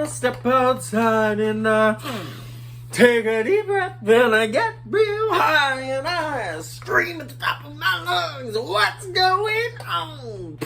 I step outside and I take a deep breath, then I get real high and I scream at the top of my lungs, what's going on?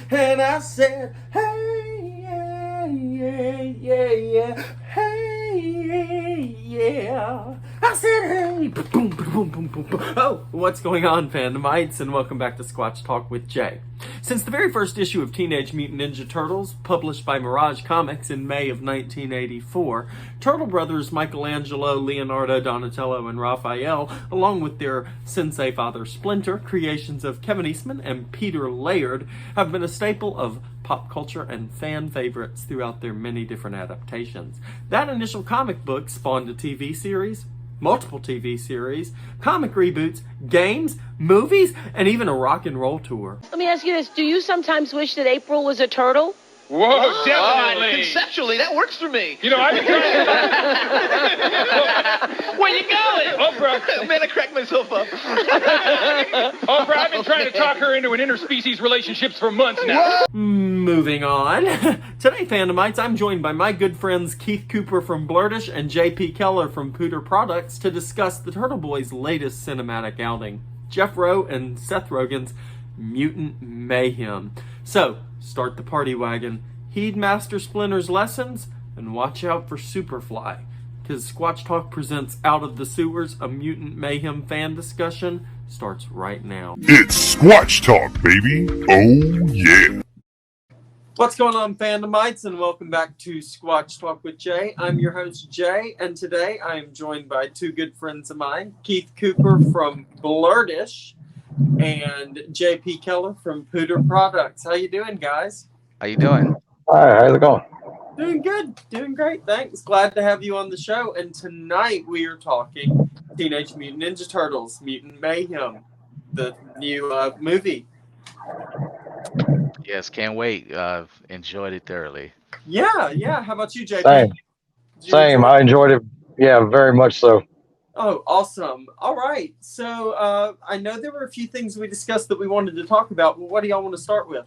And I said, hey, yeah, yeah, yeah, yeah, hey, yeah. I said, hey, boom, boom, boom, boom, boom, boom. Oh, what's going on, fandomites? And welcome back to Squatch Talk with Jay. Since the very first issue of Teenage Mutant Ninja Turtles, published by Mirage Comics in May of 1984, Turtle brothers Michelangelo, Leonardo, Donatello, and Raphael, along with their sensei father Splinter, creations of Kevin Eastman and Peter Laird, have been a staple of pop culture and fan favorites throughout their many different adaptations. That initial comic book spawned a TV series, multiple TV series, comic reboots, games, movies, and even a rock and roll tour. Let me ask you this. Do you sometimes wish that April was a turtle? Whoa, definitely. Conceptually, that works for me. You know, I've been trying to... Where you going? Oprah. Man, I cracked myself up. Oprah, I've been trying to talk her into an interspecies relationships for months now. Moving on. Today, fandomites, I'm joined by my good friends Keith Cooper from Blerd-Ish and J.P. Keller from Pooter Products to discuss the Turtle Boys' latest cinematic outing, Jeff Rowe and Seth Rogen's Mutant Mayhem. So, start the party wagon, heed Master Splinter's lessons, and watch out for Superfly, because Squatch Talk presents Out of the Sewers, a Mutant Mayhem fan discussion, starts right now. It's Squatch Talk, baby. Oh, yeah. What's going on, fandomites, and welcome back to Squatch Talk with Jay. I'm your host, Jay, and today I am joined by two good friends of mine, Keith Cooper from Blerd-Ish and J.P. Keller from Pooter Products. How you doing, guys? How you doing? Hi, how's it going? Doing good. Doing great, thanks. Glad to have you on the show. And tonight we are talking Teenage Mutant Ninja Turtles, Mutant Mayhem, the new movie. Yes, can't wait. Enjoyed it thoroughly. Yeah. How about you, JP? Same. Same. I enjoyed it. Yeah, very much so. Oh, awesome. All right. So I know there were a few things we discussed that we wanted to talk about, but what do y'all want to start with?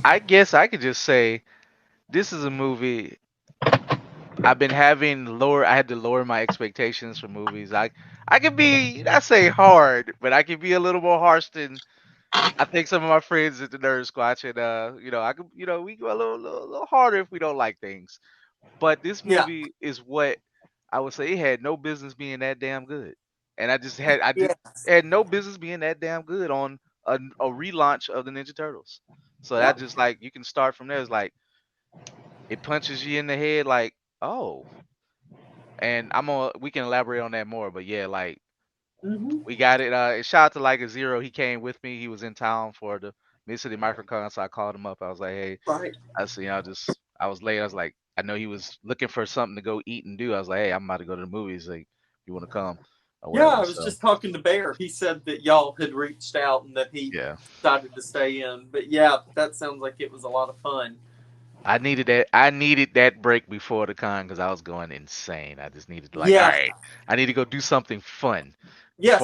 I guess I could just say this is a movie I've been having I had to lower my expectations for movies. I can be, I say hard, but I can be a little more harsh than I think some of my friends at the Nerdsquatch, and I could, we go a little harder if we don't like things. But this movie is what I would say it had no business being that damn good, and I just had no business being that damn good on a relaunch of the Ninja Turtles. So that just like you can start from there. It's like it punches you in the head, like and we can elaborate on that more. But yeah, like we got it. Shout out to like a Zero. He came with me. He was in town for the Mid-City Microcon, so I called him up. I was like, hey, I was late. I was like, I know he was looking for something to go eat and do. I was like, hey, I'm about to go to the movies. Like, you want to come? Yeah, I was just talking to Bear. He said that y'all had reached out and that he decided to stay in. But yeah, that sounds like it was a lot of fun. I needed that break before the con because I was going insane. I just needed all right, I need to go do something fun. Yes.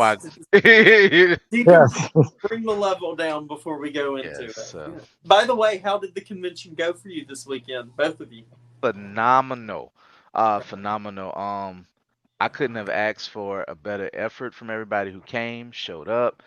Yes. Bring the level down before we go into it. So. By the way, how did the convention go for you this weekend, both of you? Phenomenal. Phenomenal. I couldn't have asked for a better effort from everybody who came, showed up.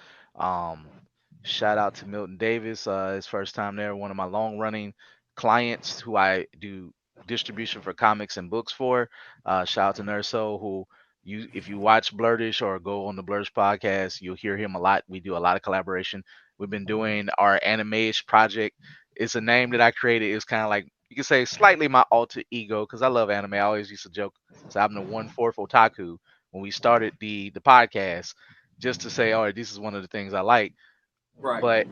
Shout out to Milton Davis, his first time there, one of my long-running clients who I do distribution for comics and books for. Shout out to Nerso, who if you watch Blerd-Ish or go on the Blerd-Ish podcast, you'll hear him a lot. We do a lot of collaboration. We've been doing our Anime-ish project. It's a name that I created. It's kind of like, you can say slightly my alter ego because I love anime. I always used to joke. So I'm the 1/4 otaku when we started the podcast, just to say, all right, this is one of the things I like. Right. But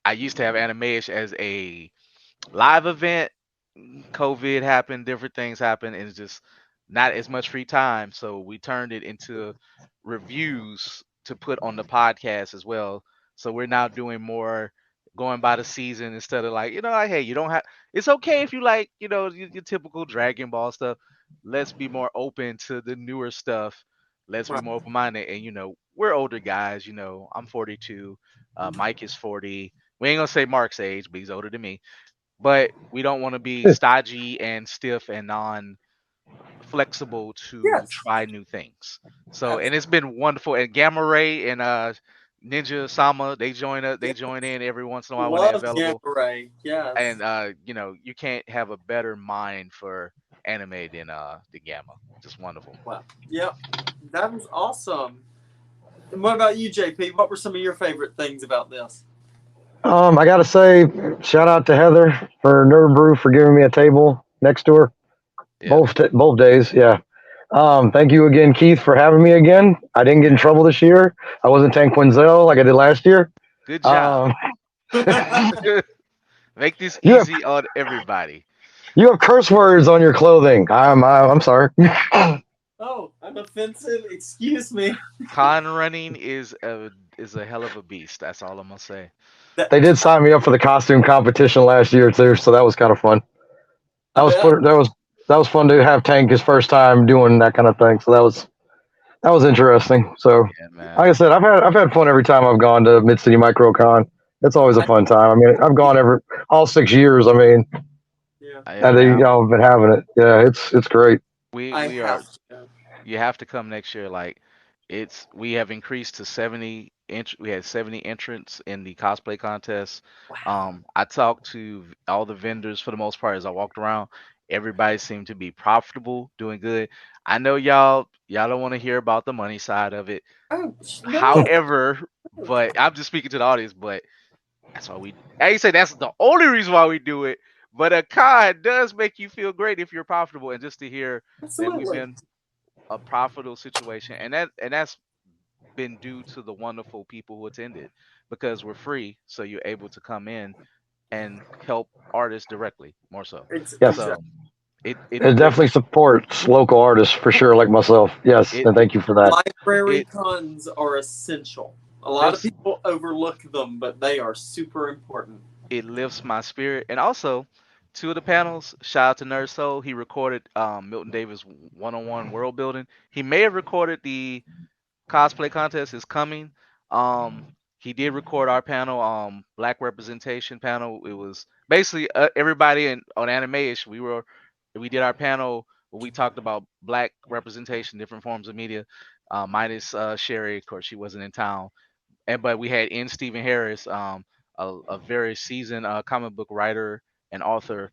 I used to have Anime-ish as a live event. COVID happened, different things happened, and it's just not as much free time. So we turned it into reviews to put on the podcast as well. So we're now doing more going by the season instead of like, like, hey, you don't have, it's okay if you like, your typical Dragon Ball stuff. Let's be more open to the newer stuff. Let's be more open-minded. And, we're older guys, I'm 42. Mike is 40. We ain't going to say Mark's age, but he's older than me. but we don't want to be stodgy and stiff and non-flexible to Yes. try new things. So, and it's been wonderful. And Gamma Ray and Ninja Sama, they join us. They join in every once in a while when they're Love Gamma available. Ray. Yes. And you can't have a better mind for anime than the Gamma. Just wonderful. Wow. Yep. That was awesome. And what about you, JP? What were some of your favorite things about this? I gotta say, shout out to Heather for Nerd Brew for giving me a table next to her. Yeah. Both days, yeah. Thank you again, Keith, for having me again. I didn't get in trouble this year. I wasn't Tank Quinzel like I did last year. Good job. Make this easy on everybody. You have curse words on your clothing. I'm sorry. Oh, I'm offensive. Excuse me. Con running is a hell of a beast. That's all I'm gonna say. They did sign me up for the costume competition last year too, so that was kind of fun. That was fun to have Tank his first time doing that kind of thing. So that was interesting. So, Yeah, like I said, I've had fun every time I've gone to Mid City Microcon. It's always a fun time. I mean, I've gone all 6 years. I mean, yeah. and I've been having it. Yeah, it's great. We I are. have to. You have to come next year. Like, we have increased to 70. We had 70 entrants in the cosplay contest. I talked to all the vendors for the most part as I walked around. Everybody seemed to be profitable, doing good. I know y'all don't want to hear about the money side of it. Oh, no. However, but I'm just speaking to the audience, but that's why I ain't say that's the only reason why we do it. But a con does make you feel great if you're profitable, and just to hear that we've Absolutely. been a profitable situation, and that's been due to the wonderful people who attended, because we're free, so you're able to come in and help artists directly, more so. Yes. So it It definitely supports local artists for sure, like myself. Yes, and thank you for that. Library cons are essential. A lot of people overlook them, but they are super important. It lifts my spirit. And also, two of the panels, shout out to Nerd Soul. He recorded Milton Davis one-on-one world building. He may have recorded the cosplay contest is coming. He did record our panel, black representation panel. It was basically everybody on Anime-ish. We did our panel where we talked about black representation, different forms of media, minus Sherry. Of course, she wasn't in town. But we had N. Stephen Harris, a very seasoned comic book writer and author,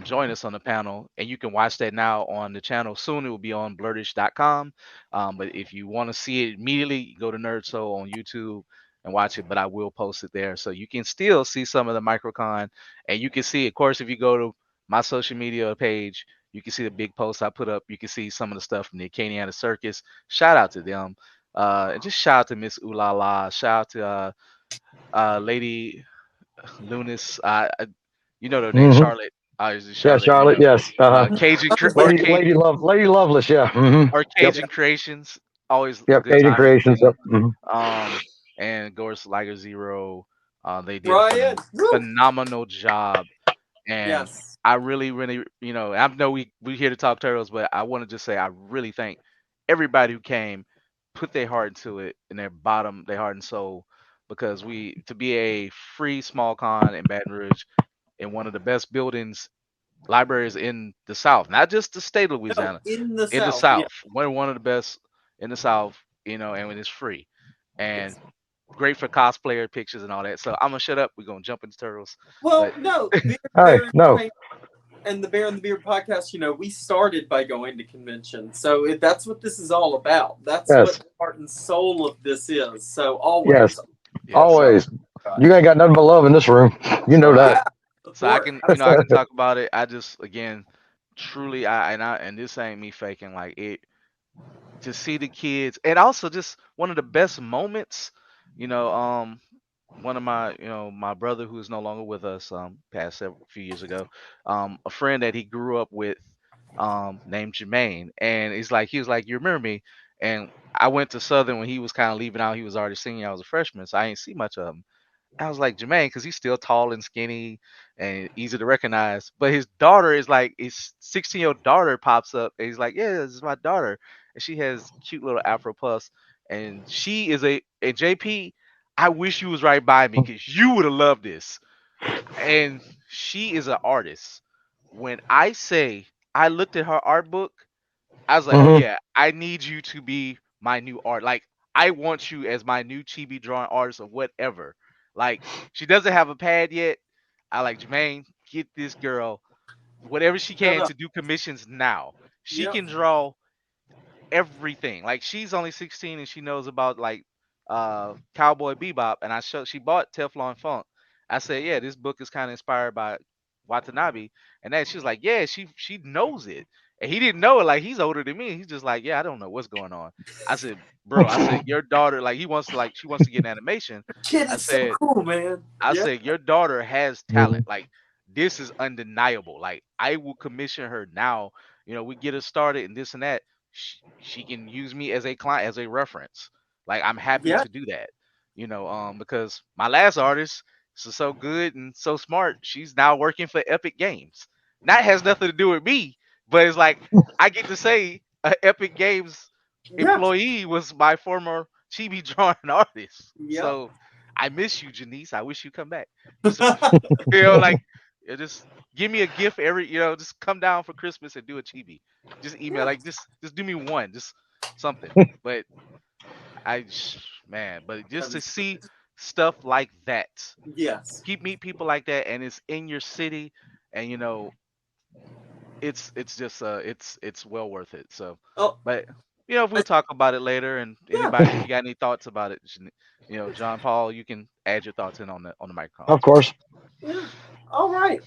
join us on the panel, and you can watch that now on the channel. Soon it will be on blerd-ish.com. But if you want to see it immediately, go to Nerd Soul on YouTube and watch it. But I will post it there, so you can still see some of the microcon, and you can see, of course, if you go to my social media page, you can see the big posts I put up. You can see some of the stuff from the Acadiana Circus. Shout out to them. And just shout out to Miss Ooh La La. Shout out to Lady Lunas. You know their name, Charlotte. Yeah, Charlotte. Yes. Cajun, Lady Loveless. Yeah. or Cajun Creations. Always Yep. good Cajun time. Creations. Yep. And of course Liger Zero. They did Ryan, a phenomenal job. And yes. I really, I know we here to talk turtles, but I want to just say I really thank everybody who came, put their heart into it, and their heart and soul, because to be a free small con in Baton Rouge, in one of the best libraries in the South, not just the state of Louisiana, in the South. Yeah. One of the best in the South, and when it's free, and great for cosplayer pictures and all that. So I'm gonna shut up. We're gonna jump into turtles. Well, no, and the Bear and the Beard podcast, we started by going to conventions. So that's what this is all about. That's what the heart and soul of this is. So always. Yes, always. You ain't got nothing but love in this room. You know that. So I can, I can talk about it. I just, again, truly, and this ain't me faking, like it, to see the kids, and also just one of the best moments, one of my, my brother who is no longer with us, passed a few years ago, a friend that he grew up with, named Jermaine, and he was like, you remember me? And I went to Southern when he was kind of leaving out. He was already senior. I was a freshman, so I ain't see much of him. I was like, Jermaine, because he's still tall and skinny and easy to recognize. But his daughter is like, his 16-year-old daughter pops up, and he's like, yeah, this is my daughter, and she has cute little Afro puffs, and she is a JP. I wish you was right by me because you would have loved this. And she is an artist. When I say I looked at her art book, I was like, oh Hmm. yeah, I need you to be my new art. Like I want you as my new chibi drawing artist or whatever. Like she doesn't have a pad yet. I like Jermaine, get this girl whatever she No, can no. to do commissions now. She Yep. can draw everything. Like she's only 16 and she knows about like Cowboy Bebop and she bought Teflon Funk. I said, "Yeah, this book is kind of inspired by Watanabe." And then she was like, "Yeah, she knows it." And he didn't know it like he's older than me. He's just like, "Yeah, I don't know what's going on." I said, "Bro, I said your daughter like he wants to like she wants to get an animation." Kid I is so said, cool, man. I Yeah. said, your daughter has Hmm. talent. Like, this is undeniable. Like, I will commission her now. You know, we get her started and this and that. She can use me as a client, as a reference. Like, I'm happy Yeah. to do that. You know, because my last artist is so good and so smart. She's now working for Epic Games. That has nothing to do with me, but it's like I get to say Epic Games Yeah. employee was my former chibi drawing artist. Yep. So I miss you, Janice. I wish you come back. Just you know, like just give me a gift every, just come down for Christmas and do a chibi. Just email, Yeah. like just do me one, just something. But man, but just That'd to be so see nice. stuff like that, Yes. meet people like that, and it's in your city, and it's just it's well worth it. So, Oh, but we'll I, talk about it later. And yeah. anybody, if you got any thoughts about it, John Paul, you can add your thoughts in on the microphone. Of course. Yeah. All right.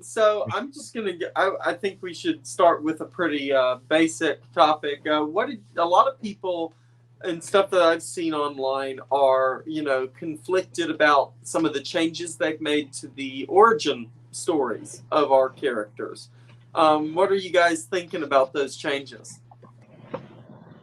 So I'm just gonna get. I think we should start with a pretty basic topic. What did a lot of people and stuff that I've seen online are conflicted about some of the changes they've made to the origin stories of our characters. What are you guys thinking about those changes?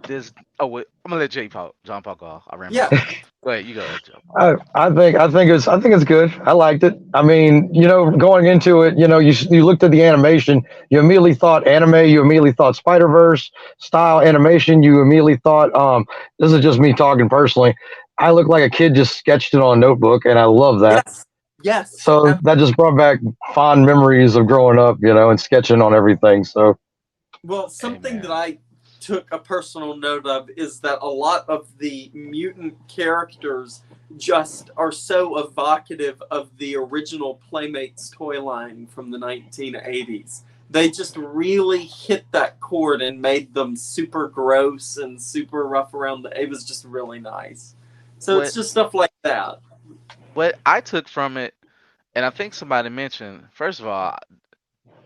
There's wait, I'm gonna let John Paul go. I ran my Yeah. mouth. Go ahead, you go ahead, John Paul. I think it's good. I liked it. I mean, going into it, you looked at the animation, you immediately thought anime, you immediately thought Spider Verse style animation, you immediately thought, this is just me talking personally. I look like a kid just sketched it on a notebook, and I love that. Yes. Yes. So that just brought back fond memories of growing up, and sketching on everything. So Well, something that Amen. I took a personal note of is that a lot of the mutant characters just are so evocative of the original Playmates toy line from the 1980s. They just really hit that chord and made them super gross and super rough around the. It was just really nice. So it's What just stuff like that. what I took from it, and I think somebody mentioned, first of all,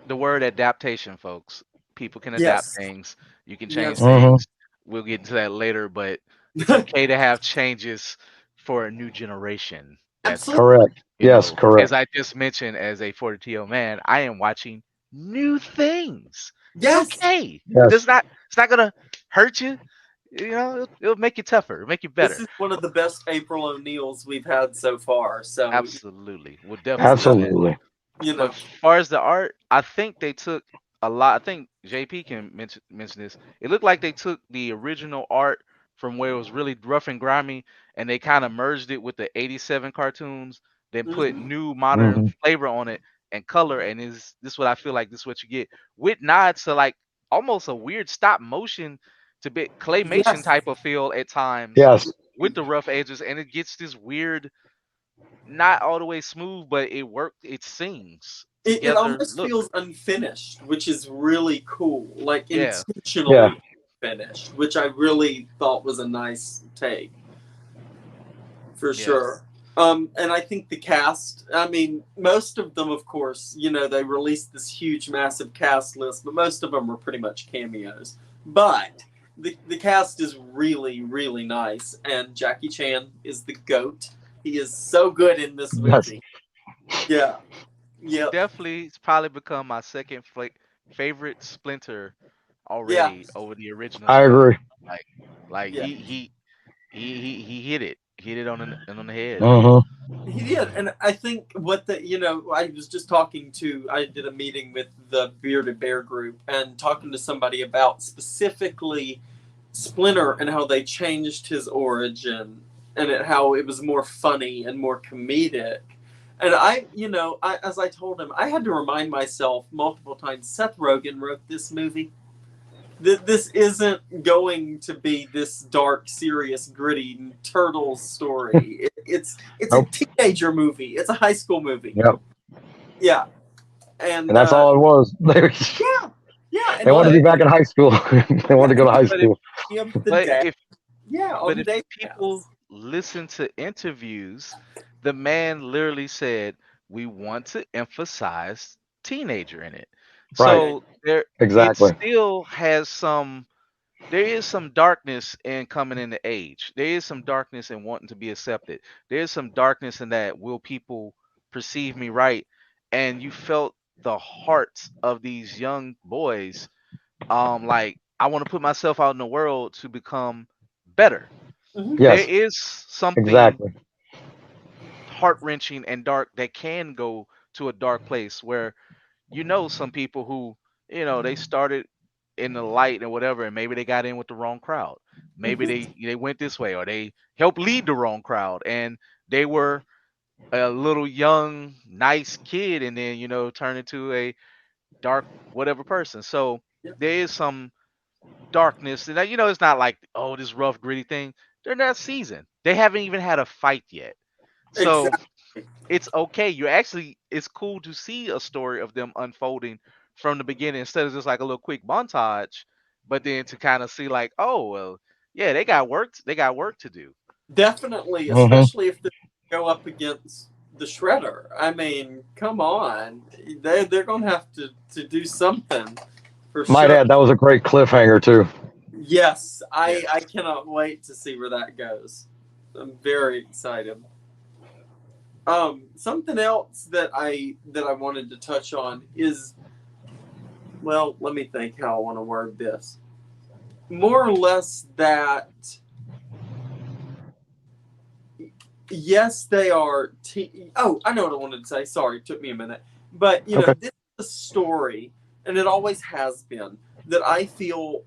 the word adaptation, folks. People can adapt Yes. things. You can change Yes. mhm. things. We'll get into that later, but it's okay to have changes for a new generation. That's, Absolutely. Correct. Yes, as correct. I just mentioned, as a 40TO man, I am watching new things. It's Yes. okay. Yes. It's not gonna hurt you. It'll make you tougher, it'll make you This better. is one of the best April O'Neils we've had so far. So Absolutely. We'll definitely it's do that. Absolutely. you But know. as far as the art, I think they took a lot. I think JP can mention this. It looked like they took the original art from where it was really rough and grimy, and they kind of merged it with the '87 cartoons. Then put Mhm. new modern Hmm. flavor on it and color. And is this what I feel like? This is what you get with nods to like almost a weird stop motion to bit claymation Yes. type of feel at times Yes. with the rough edges, and it gets this weird, not all the way smooth, but it sings It together almost look. feels unfinished, which is really cool. Like Yeah. Yeah. intentionally finished, which I really thought was a nice take for Yes. sure. And I think the cast, I mean, most of them, of course, they released this huge, massive cast list, but most of them were pretty much cameos. But the cast is really, really nice. And Jackie Chan is the GOAT. He is so good in this Yes. movie. Yeah. Yep. Definitely, it's probably become my second favorite Splinter Yeah. already over the original I Splinter. agree. Like, like Yeah. he hit it. Hit it on the head. Hmm. He did, and I think I was just I did a meeting with the Bearded Bear group and talking to somebody about specifically Splinter and how they changed his origin and how it was more funny and more comedic. And as I told him, I had to remind myself multiple times, Seth Rogen wrote this movie. This isn't going to be this dark, serious, gritty turtle story. It's Nope. a teenager movie. It's a high school movie. Yep. Yeah. And that's all it was. yeah. They wanted to be back in high school. They wanted to go to high school. If people listen to interviews, the man literally said, "We want to emphasize teenager in it." Right. So there, Exactly. it still has some. There is some darkness in coming into age. There is some darkness in wanting to be accepted. There is some darkness in that. Will people perceive me right? And you felt the hearts of these young boys. Like, I want to put myself out in the world to become better. Mhm. Yes. There is something Exactly. heart-wrenching and dark that can go to a dark place where some people who they started in the light and whatever, and maybe they got in with the wrong crowd. Maybe they went this way, or they helped lead the wrong crowd, and they were a little young nice kid, and then turned into a dark whatever person. So there is some darkness, and it's not like, oh, this rough gritty thing. They're not seasoned. They haven't even had a fight yet. So Exactly. it's okay. It's cool to see a story of them unfolding from the beginning instead of just like a little quick montage, but then to kind of see like, oh well, yeah, they got work to do. Definitely, Mhm. especially if they go up against the Shredder. I mean, come on. They're going to have to do something for Might sure. add, that was a great cliffhanger too. Yes, I cannot wait to see where that goes. I'm very excited. Something else that I wanted to touch on is, well, let me think how I want to word this. More or less that, yes, they are. I know what I wanted to say. Sorry, it took me a minute. But Okay. this is a story, and it always has been, that I feel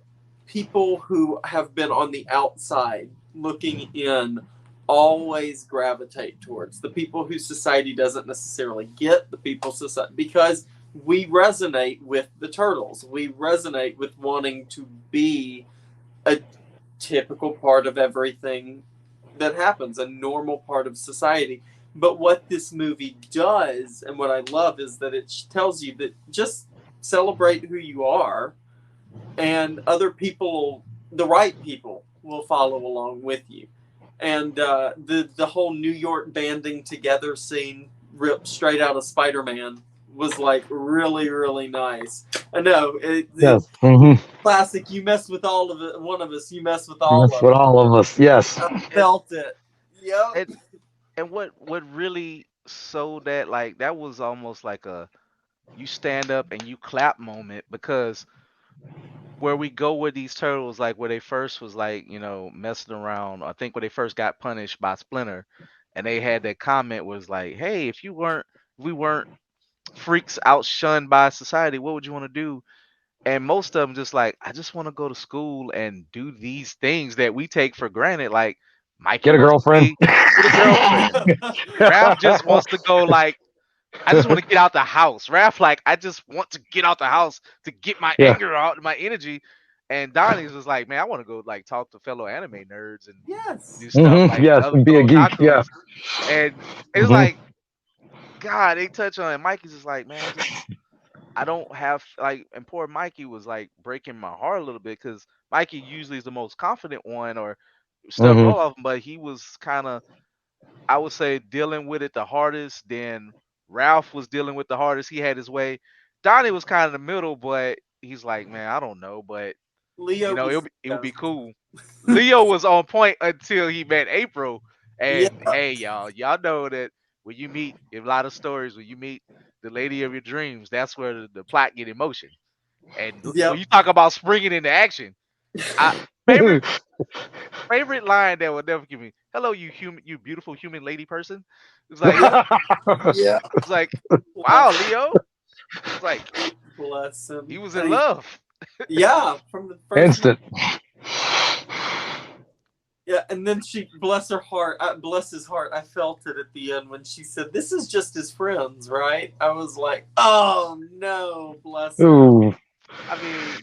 people who have been on the outside looking in always gravitate towards. The people who society doesn't necessarily get, the people society, because we resonate with the turtles. We resonate with wanting to be a typical part of everything that happens, a normal part of society. But what this movie does, and what I love, is that it tells you that just celebrate who you are, and other people, the right people, will follow along with you. And the whole New York banding together scene, ripped straight out of Spider-Man, was like really, really nice. I know. Yes. Mm-hmm. Classic. You mess with all of it. One of us. You mess with all That's of what us. all of us. Yes. I felt it. Yep. And what really sold that, like, that was almost like a you stand up and you clap moment, because where we go with these turtles, like where they first was like, messing around. I think when they first got punished by Splinter, and they had that comment was like, "Hey, if we weren't freaks outshunned by society, what would you want to do?" And most of them just like, "I just want to go to school and do these things that we take for granted." Like Mikey Get a wants to girlfriend. get a girlfriend. Raph just wants to go like, I just want to get out the house. Raph, like, I just want to get out the house to get my Yeah. anger out and my energy. And Donnie's was like, man, I want to go like talk to fellow anime nerds and Yes. do stuff Mhm. like Yes, and be a geek. Yeah. And it's Mhm. like, God, they touch on it. Mikey's just like, man, I don't have like, and poor Mikey was like breaking my heart a little bit, because Mikey usually is the most confident one or stuff Mhm. roll off him, but he was kind of, I would say, dealing with it the hardest. Then Ralph was dealing with the hardest. He had his way. Donnie was kind of in the middle, but he's like, man, I don't know, but Leo was. it would be cool. Leo was on point until he met April. Yeah. And hey, y'all know that when you meet, in a lot of stories, when you meet the lady of your dreams, that's where the plot get emotion. And Yep. when you talk about springing into action, I favorite line that will never give me. Hello, you beautiful human lady person. It's like, Yeah. it's like, wow, Leo. It's like Bless him. he was in love. Yeah, from the first. Instant. Yeah, and then she, bless her heart, bless his heart, I felt it at the end when she said, "This is just his friends, right?" I was like, "Oh no, bless her." Ooh. I mean,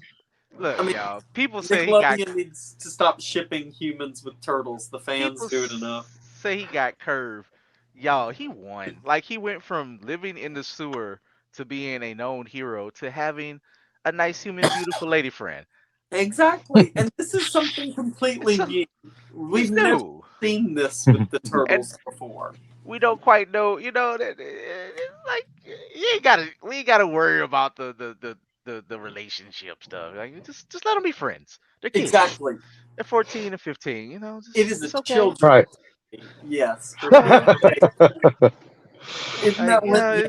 look, I mean, y'all. People say he got. Nickelodeon needs to stop shipping humans with turtles. The fans People do it enough. say he got curved. Y'all, he won. Like he went from living in the sewer to being a known hero to having a nice human, beautiful lady friend. Exactly, and this is something completely It's new. We've It's never new. seen this with the And turtles before. we don't quite know, that it's like we ain't gotta worry about the relationship stuff. Like just let them be friends. They're kids. Exactly, They're 14 and 15. it is a It's okay. children's Right. movie. Yes, for You know, sure. Isn't like that what? Yeah,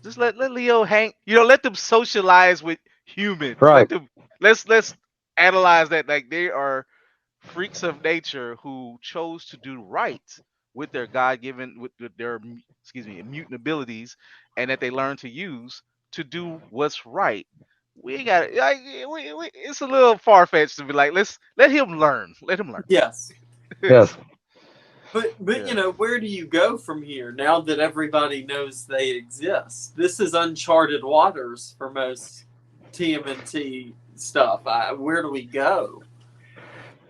just let Leo hang. Let them socialize with humans. Right. Let's analyze that. Like they are freaks of nature who chose to do right with their God-given with their mutant abilities, and that they learn to use to do what's right. We ain't got like it's a little far fetched to be like let him learn. Let him learn. yes. Yes. But Yeah. where do you go from here now that everybody knows they exist? This is uncharted waters for most TMNT stuff. Where do we go?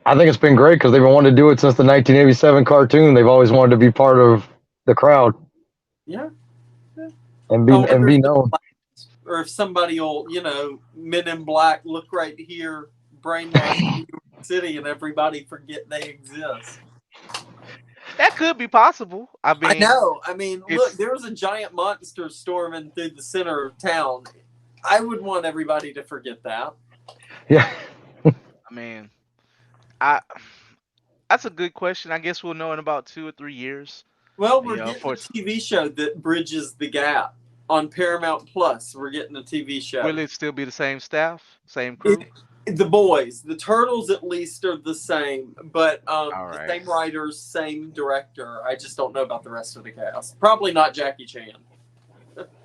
I think it's been great because they've been wanting to do it since the 1987 cartoon. They've always wanted to be part of the crowd Yeah. and I wonder be if known. or if somebody will, Men in Black, look right here, brainwash New York City, and everybody forget they exist. That could be possible. I I mean, know. I mean, look, it's there was a giant monster storming through the center of town. I would want everybody to forget that. Yeah. I mean, I that's a good question. I guess we'll know in about 2 or 3 years. Well, we're You know, getting a for TV show that bridges the gap on Paramount Plus. We're getting a TV show. will it still be the same staff, same It, crew? the boys, the turtles, at least are the same, but All the right. same writers, same director. I just don't know about the rest of the cast. Probably not Jackie Chan.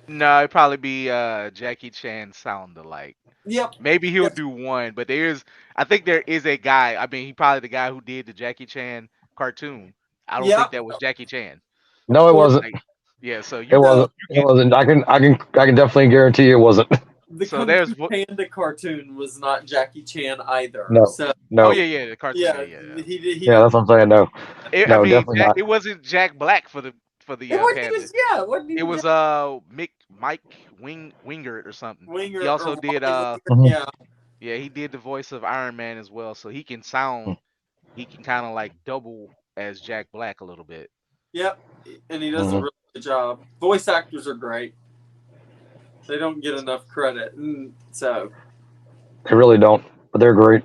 No, it'd probably be Jackie Chan sound alike. Yep. Maybe he'll Yep. do one, but I think there is a guy. I mean, he probably the guy who did the Jackie Chan cartoon. I don't think Yep. that was Jackie Chan. No, it Or wasn't. Like, yeah, so It wasn't. you It can. wasn't. I can definitely guarantee it wasn't. the So Kung there's Fu Panda cartoon was not Jackie Chan either. No. So Oh No. yeah, the cartoon. yeah, Yeah. he Yeah, that's what I'm saying. No. I No, mean, definitely not. It wasn't Jack Black for the it wasn't panda. even it wasn't It even was Jack Mike Wingert or something. Winger He or also did Wally Winger. Mhm. Yeah. he did the voice of Iron Man as well, so he can kind of like double as Jack Black a little bit. Yep. And he does a Mhm. really good job. Voice actors are great. They don't get enough credit. And so They really don't, but they're great.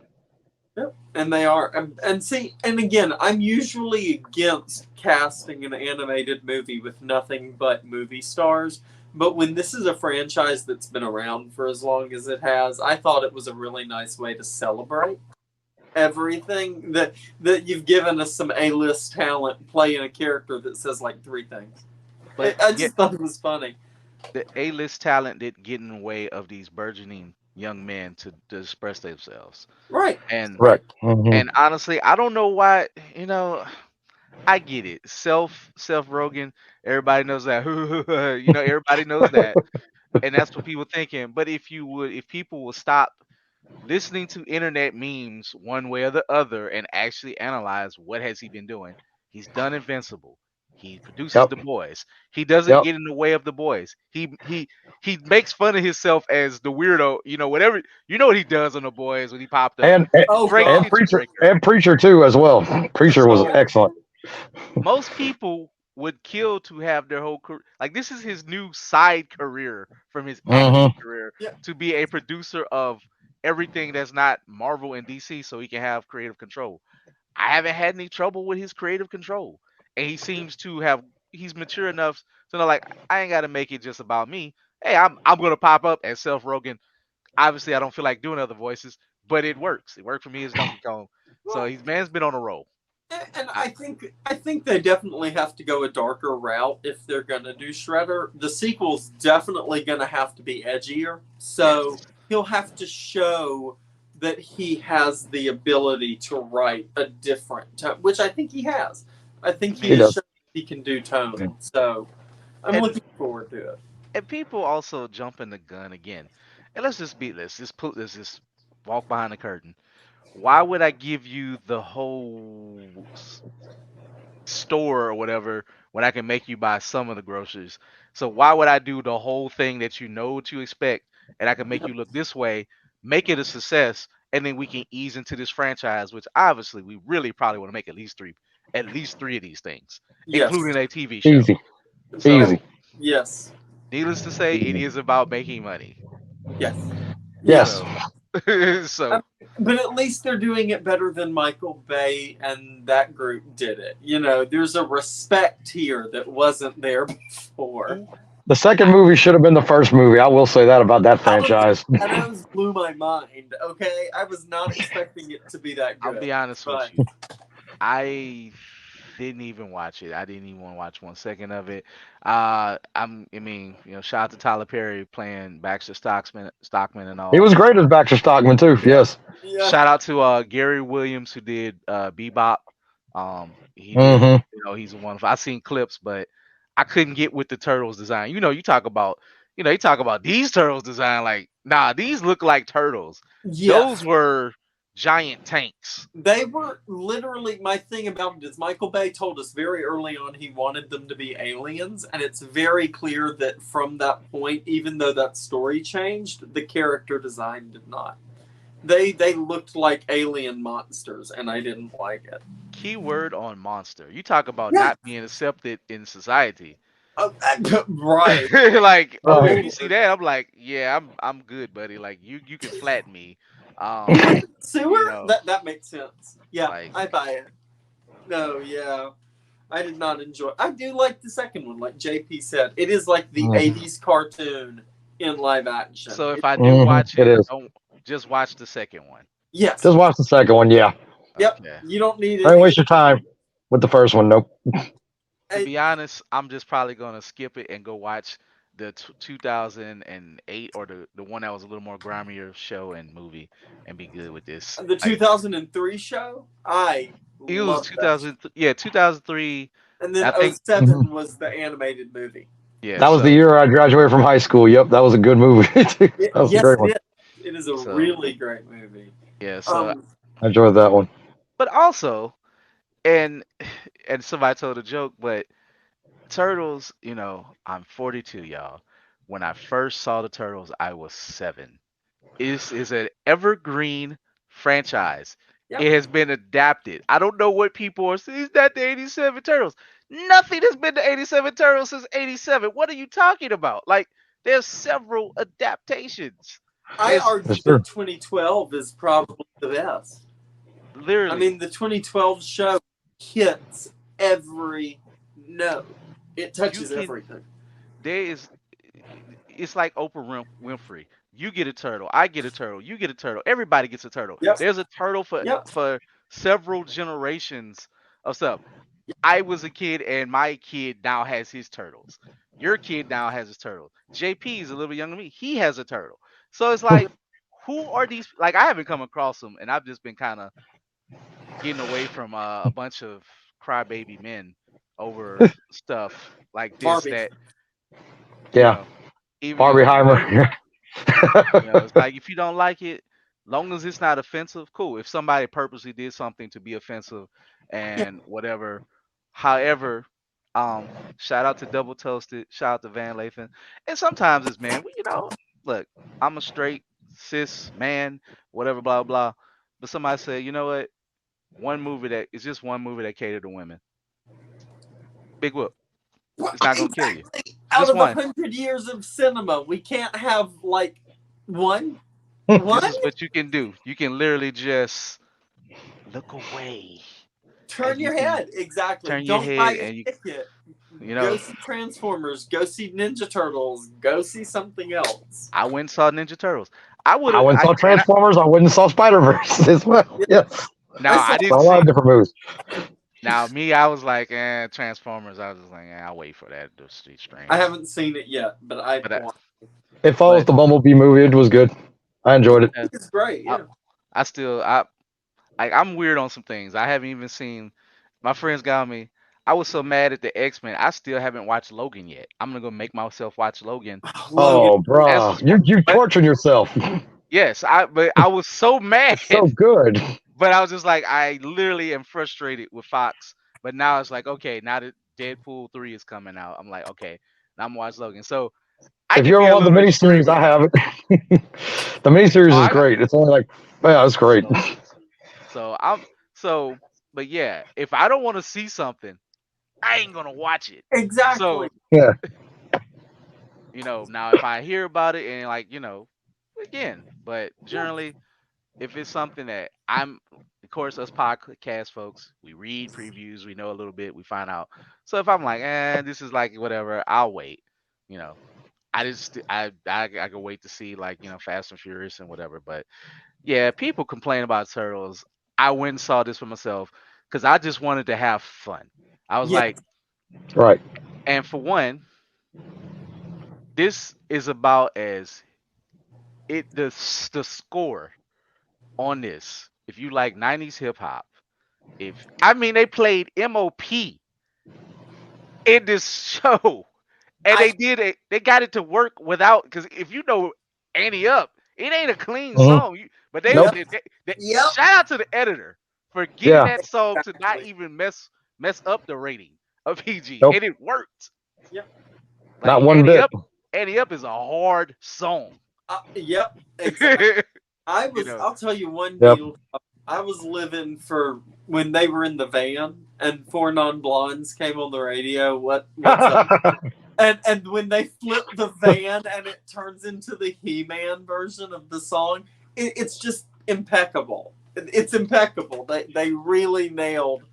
yep. And they are. And see, and again, I'm usually against casting an animated movie with nothing but movie stars. But when this is a franchise that's been around for as long as it has, I thought it was a really nice way to celebrate everything that you've given us some A-list talent playing a character that says like 3 things. But I just thought it was funny. the A-list talent didn't get in the way of these burgeoning young men to express themselves. Right. And Correct. Mhm. and honestly, I don't know why. I get it. Self Rogan. Everybody knows that. Everybody knows that, and that's what people thinking. But if people will stop listening to internet memes one way or the other and actually analyze what has he been doing. He's done Invincible. He produces Yep. The Boys. He doesn't Yep. get in the way of The Boys. He makes fun of himself as the weirdo. Whatever. You know what he does on The Boys when he popped up. And Oh, Frank God. Kitchen and Preacher too as well. Preacher was So excellent. most people would kill to have their whole career. Like this is his new side career from his acting Mhm. career Yeah. to be a producer of everything that's not Marvel and DC, so he can have creative control. I haven't had any trouble with his creative control, and he seems to have. He's mature enough to know, like, I ain't got to make it just about me. Hey, I'm gonna pop up as Self Rogan. Obviously, I don't feel like doing other voices, but it works. It worked for me as Donkey Kong. So man's been on a roll. And I, I think they definitely have to go a darker route if they're gonna do Shredder. The sequel's definitely gonna have to be edgier. So yes. he'll have to show that he has the ability to write a different tone, which I think he has. I think he He has does. shown he can do tone. So I'm And looking forward to it. and people also jumping the gun again. And let's just walk behind the curtain. Why would I give you the whole store or whatever when I can make you buy some of the groceries? So why would I do the whole thing that you know what you expect and I can make you look this way, make it a success, and then we can ease into this franchise, which obviously we really probably want to make at least three of these things, Yes. including a TV show. Easy. So Easy. Yes. needless to say, it is about making money. Yes. Yes. So But at least they're doing it better than Michael Bay and that group did it. You know, there's a respect here that wasn't there before. The second movie should have been the first movie. I will say that about that franchise. That always blew my mind. Okay, I was not expecting it to be that good. I'll be honest with you. I didn't even watch it. I didn't even want to watch 1 second of it. Shout out to Tyler Perry playing Baxter Stockman and all. He was great as Baxter Stockman too. Yes. Yeah. Shout out to Gary Williams who did Bebop. He Mhm. he's wonderful. I've seen clips, but I couldn't get with the turtles design. You talk about these turtles design like, nah, these look like turtles. Yeah. Those were giant tanks. They were literally, my thing about it is Michael Bay told us very early on he wanted them to be aliens, and it's very clear that from that point, even though that story changed, the character design did not. They looked like alien monsters, and I didn't like it. Keyword on monster. You talk about not being accepted in society. Right. Like, Right. if you see that, I'm like, yeah, I'm good, buddy. Like, you can flatten me. Sewer? That makes sense. Yeah, Like- I buy it. No, yeah. I did not enjoy. I do like the second one, like JP said. It is like the 80s cartoon in live action. So if I do watch it is. don't just watch the second one. Yes. Just watch the second one. Yeah. Yep. Okay. You don't need it. Don't waste your time with the first one. Nope. To be honest, I'm just probably gonna skip it and go watch the 2008 or the one that was a little more grimier show and movie and be good with this. The 2003 show? It was loved 2000. Yeah, 2003. that. And then I think- 07 was the animated movie. Yeah, That was so- the year I graduated from high school. Yep, that was a good movie. That was Yes, a great one. it is. It is a So- really great movie. Yeah, so I enjoyed that one. but also, and somebody told a joke, but Turtles, I'm 42, y'all. When I first saw the Turtles, I was 7. It is an evergreen franchise. Yep. It has been adapted. I don't know what people are saying. Is that the 87 Turtles? Nothing has been the 87 Turtles since 87. What are you talking about? Like, there's several adaptations. I It's- argue That's true. that 2012 is probably the best. Literally. I mean, the 2012 show hits every note. It touches You can- everything. It's like Oprah Winfrey. You get a turtle, I get a turtle, you get a turtle, everybody gets a turtle. Yep. There's a turtle for Yep. for several generations of stuff. I was a kid and my kid now has his turtles. Your kid now has his turtle. JP is a little bit younger than me. He has a turtle. So it's like, who are these? Like, I haven't come across them, and I've just been kind of getting away from a bunch of crybaby men over stuff like this. Barbie. That Yeah, even Barbieheimer. it's like, if you don't like it, long as it's not offensive, cool. If somebody purposely did something to be offensive and whatever, however, shout out to Double Toasted, shout out to Van Lathan, and sometimes it's man, look, I'm a straight cis man, whatever, blah blah. But somebody said, you know what? It's just one movie that catered to women. Big Whoop. It's not gonna kill you. Out Just of one. 100 years of cinema, we can't have like one. This One? is what you can do. You can literally just look away. Turn and your you can head. Exactly. turn your Don't head buy and a you- ticket. You know, Go see Transformers. Go see Ninja Turtles. Go see something else. I went and saw Ninja Turtles. I would I have. went and saw Transformers. I went and saw Spider-Verse as well. Yes, Now I saw a didn't lot of see. different movies. Now me, I was like, Transformers. I was just like, I'll wait for that to see stream. I haven't seen it yet, but But want. It follows But- the Bumblebee movie. It was good. I enjoyed it. It's great. Yeah. I'm weird on some things. I haven't even seen. My friends got me. I was so mad at the X-Men. I still haven't watched Logan yet. I'm gonna go make myself watch Logan. Logan. Oh, bruh, As you but torturing yourself. yes, I was so mad, It's so good. but I was just like I literally am frustrated with Fox. But now it's like okay, now that Deadpool 3 is coming out, I'm like okay, now I'm gonna watch Logan. So I If can you be ever a want the little extreme miniseries, I about it. have it. The miniseries Oh, is I got great. It's only like, yeah, it's great. so so I'm so but yeah, if I don't want to see something, I ain't gonna watch it. Exactly. So Yeah, now if I hear about it and like again, but generally if it's something that of course, us podcast folks, we read previews, we know a little bit, we find out. So if I'm like, this is like whatever, I'll wait. You know, I just I can wait to see like Fast and Furious and whatever. But yeah, people complain about turtles. I went and saw this for myself because I just wanted to have fun. I was Yeah. like, right. and for one, this is about as the score on this. If you like '90s hip hop, if I mean they played MOP in this show, and I. they got it to work without because if you know Annie Up, it ain't a clean Hmm. song. But they, Nope. Yep. they Yep. shout out to the editor for getting Yeah. that song to not Exactly. even mess up the rating of PG, Nope. and it worked. Yep. Like Not one bit. Annie Up is a hard song. Yep. Exactly. you know. I'll tell you one Yep. deal. I was living for when they were in the van and Four Non Blondes came on the radio. What's up? And when they flip the van and it turns into the He-Man version of the song, it's just impeccable. It's impeccable. They really nailed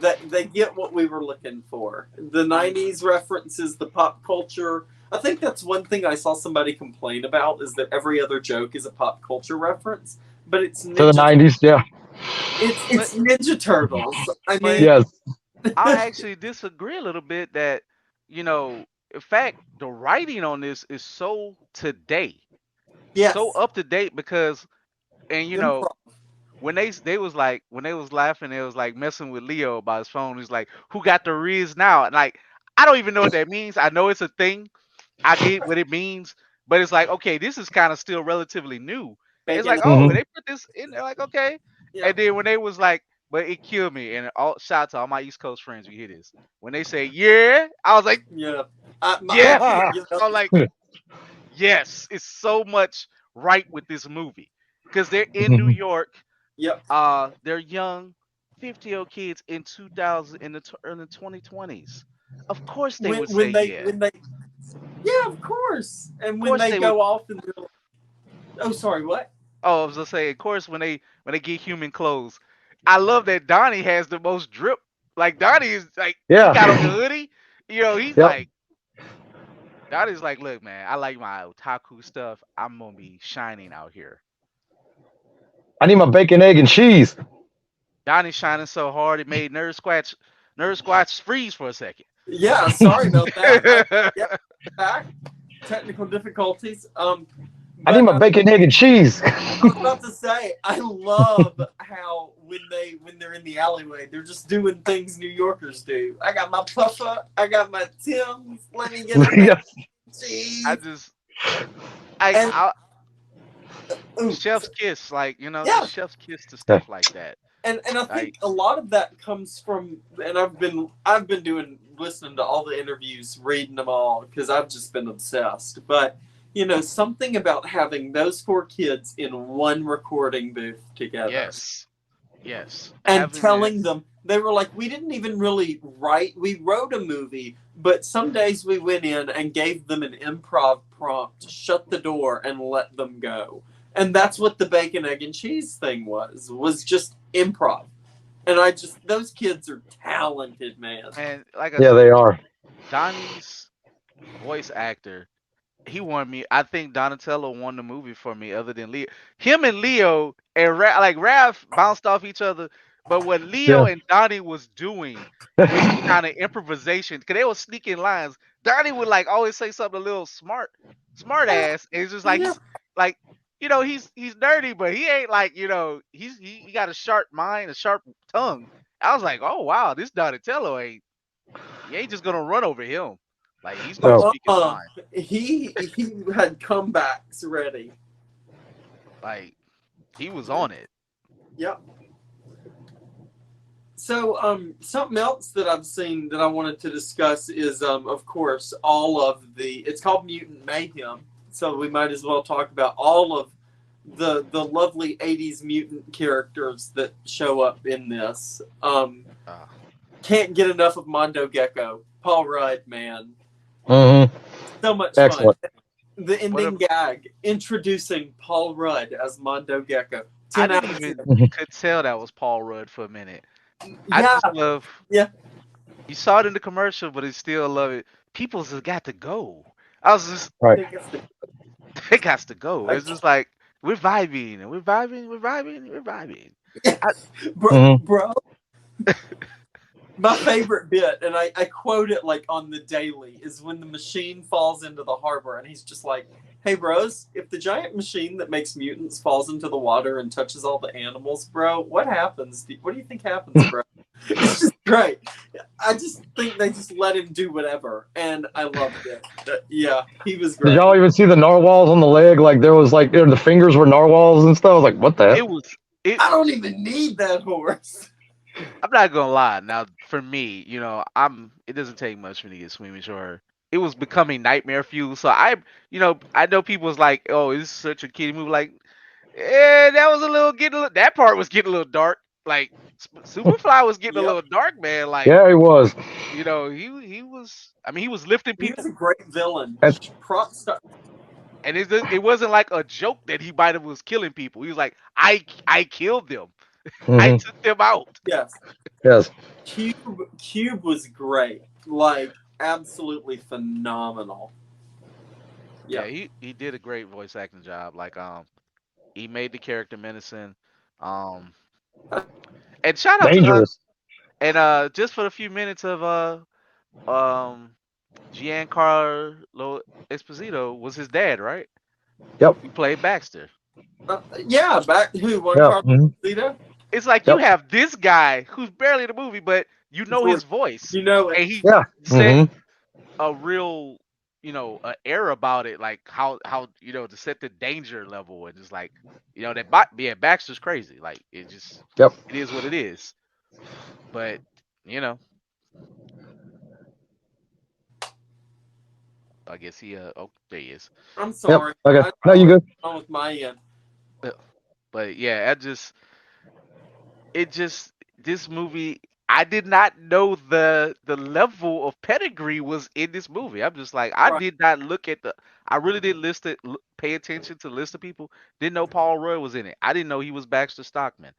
that. They get what we were looking for. The '90s references, the pop culture. I think that's one thing I saw somebody complain about is that every other joke is a pop culture reference, but it's To the Ninja. '90s, yeah. But It's Ninja Turtles. I but mean, Yes. I actually disagree a little bit that, in fact, the writing on this is so today, yes, so up to date because, and improv. when they was laughing, they was like messing with Leo about his phone. He's like, "Who got the Riz now?" And like, I don't even know what that means. I know it's a thing. I get what it means, but it's like, okay, this is kind of still relatively new. It's Bacon. like, oh, Hmm. when they put this in there, like, okay. Yeah, And then when they was like, but it killed me. And all shout out to all my East Coast friends, we hear this. When they say, yeah, I was like, yeah. yes. You know, I'm like, yes, it's so much right with this movie. Because they're in New York, yep. they're young, 50-year-old kids in 2000 in the early 2020s. Of course they would say yeah. When they yeah, of course. And Of when course they they would. go off and they're like, oh, sorry, what? Oh, I was gonna say, of course, when they get human clothes, I love that Donnie has the most drip. Like Donnie is like he got on the Yeah. hoodie. He's Yep. like Donnie's like, look, man, I like my otaku stuff. I'm gonna be shining out here. I need my bacon, egg, and cheese. Donnie's shining so hard it made Nerdsquatch freeze for a second. Yeah, sorry about that. Yep, back. Technical difficulties. I need But my bacon, egg, and cheese. I was about to say, I love how when they're in the alleyway, they're just doing things New Yorkers do. I got my puffer, I got my Tim's. Let me get a bacon Yes. cheese. I just And ooh, chef's kiss, like yeah. just chef's kiss to stuff like that. And I think Like a lot of that comes from, and I've been listening to all the interviews, reading them all because I've just been obsessed. But something about having those four kids in one recording booth together, yes, and having telling that. them they were like, we didn't even really write. We wrote a movie, but some days we went in and gave them an improv prompt, shut the door, and let them go. And that's what the bacon, egg, and cheese thing was just improv. And those kids are talented, man. And like I Yeah, they said, are. Donnie's voice actor, he won me. I think Donatello won the movie for me, other than Leo. Him and Leo and Raph bounced off each other, but what Leo Yeah. and Donnie was doing with kind of improvisation, because they were sneaking lines. Donnie would like always say something a little smart ass, and it's just like Yeah. like he's dirty, but he ain't like, he got a sharp mind, a sharp tongue. I was like, oh wow, this Donatello he ain't just gonna run over him. Like he's gonna speak his mind. He had comebacks ready. Like he was on it. Yep. So, something else that I've seen that I wanted to discuss is, of course, it's called Mutant Mayhem. So we might as well talk about all of the lovely 80s mutant characters that show up in this. Can't get enough of Mondo Gecko. Paul Rudd, man. Mm-hmm. So much Excellent. fun. The ending gag, introducing Paul Rudd as Mondo Gecko. I didn't even could tell that was Paul Rudd for a minute. I just love. Yeah. You saw it in the commercial, but it's still love it. People's has got to go. I was just Right. They got to go. It's just like we're vibing and we're vibing. Bro. My favorite bit, and I quote it like on the daily, is when the machine falls into the harbor and he's just like, hey bros, if the giant machine that makes mutants falls into the water and touches all the animals, bro, what happens? What do you think happens, bro? It's just great. I just think they just let him do whatever, and I loved it. Yeah, he was great. Did y'all even see the narwhals on the leg? Like there was like the fingers were narwhals and stuff. I was like, what the heck? I don't even need that horse. I'm not gonna lie. Now, for me, it doesn't take much for me to get squeamish, or it was becoming nightmare fuel. So I know people was like, "Oh, it's such a kiddie movie." Like, that was that part was getting a little dark. Like, Superfly was getting a little dark, man. Like, yeah, he was. He was. I mean, he was lifting people. He was a great villain. And it wasn't like a joke that he might have was killing people. He was like, I killed them. Mm-hmm. I took them out. Yes. Yes. Cube was great. Like, absolutely phenomenal. Yeah, he did a great voice acting job. Like, he made the character menacing. And shout out Dangerous. and just for a few minutes of Giancarlo Esposito was his dad, right? Yep. He played Baxter. Esposito? It's like you have this guy who's barely in the movie, but you know his voice. And he said a real, an air about it, like how to set the danger level and just like, that Baxter's crazy. Like it just, it is what it is. But I guess he there he is. I'm sorry. Yep. Okay. No, you good. On with my end. But yeah, this movie, I did not know the level of pedigree was in this movie. I'm just like, I did not look at I really didn't pay attention to the list of people. Didn't know Paul Rudd was in it. I didn't know he was Baxter Stockman.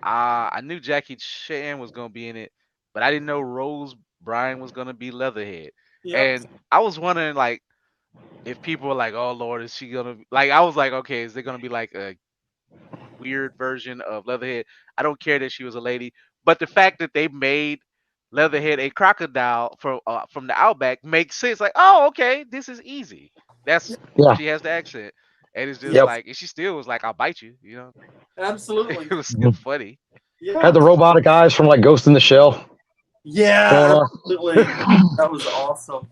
I knew Jackie Chan was gonna be in it, but I didn't know Rose Bryan was gonna be Leatherhead. Yep. And I was wondering, like, if people were like, "Oh Lord, is she gonna?" Like, I was like, "Okay, is there gonna be like a weird version of Leatherhead?" I don't care that she was a lady, but the fact that they made Leatherhead a crocodile from the Outback makes sense. Like, oh, okay, this is easy. She has the accent, and it's just like, and she still was like, "I'll bite you," Absolutely. It was still funny. Yeah. Had the robotic eyes from like Ghost in the Shell. Yeah, absolutely. That was awesome.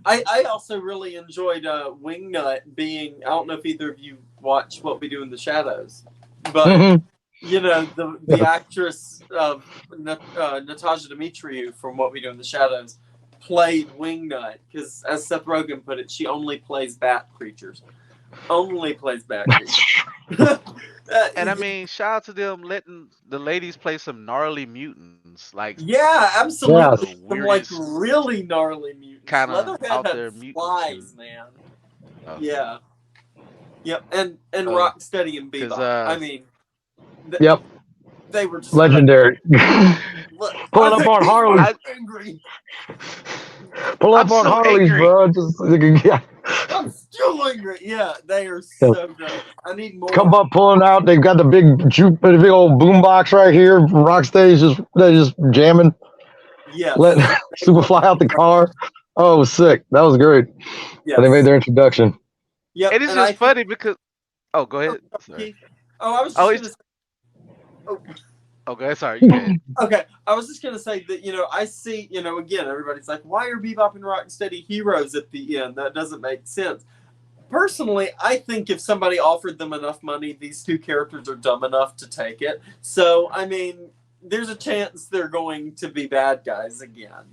I also really enjoyed Wingnut being. I don't know if either of you watch What We Do in the Shadows, but the actress of Natasha Dimitriou from What We Do in the Shadows played Wingnut because, as Seth Rogen put it, she only plays bat creatures. Only plays bat creatures. And I mean, shout out to them letting the ladies play some gnarly mutants. Like, yeah, absolutely. Some some like really gnarly mutants. Kind of out there flies, man. Okay. Yeah. Yep. And Rocksteady and Bebop. I mean, they were just legendary. Pulling up on Harleys. Angry. Pull up on Harleys, bro. I'm still angry. Yeah, they are so great. I need more. Come up pulling out. They've got the big old boombox right here. Rocksteady's just jamming. Yeah. Letting Superfly out the car. Oh, it was sick. That was great. Yeah. They made their introduction. Yeah. And it's just funny because Oh, go ahead. Sorry. Keith. Oh, I was Oh, just it's gonna. Oh, oh, go ahead. Sorry, you good. okay, I was just gonna say that I see again everybody's like, why are Bebop and Rocksteady heroes at the end? That doesn't make sense. Personally, I think if somebody offered them enough money, these two characters are dumb enough to take it. So I mean, there's a chance they're going to be bad guys again.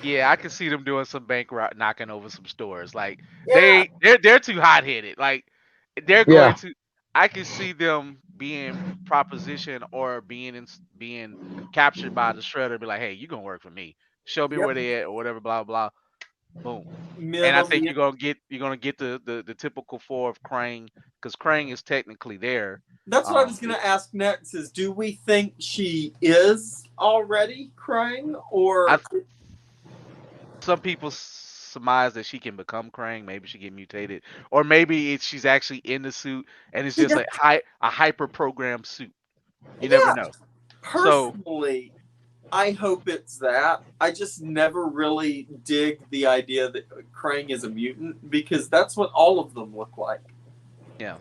Yeah, I can see them doing some knocking over some stores. Like Yeah, they're too hot headed. Like they're going Yeah. to. I can see them being propositioned or being captured by the shredder. Be like, hey, you gonna work for me? Show me yep. where they at or whatever. Blah blah. Boom. And I Minimum. think you're gonna get the typical four of Krang because Krang is technically there. That's what I was gonna ask next. Is do we think she is already Krang, or Some people surmise that she can become Krang. Maybe she get mutated, or maybe she's actually in the suit and it's just yeah, a hyper programmed suit. You never yeah. know. So Personally, I hope it's that. I just never really dig the idea that Krang is a mutant because that's what all of them look like. yeah.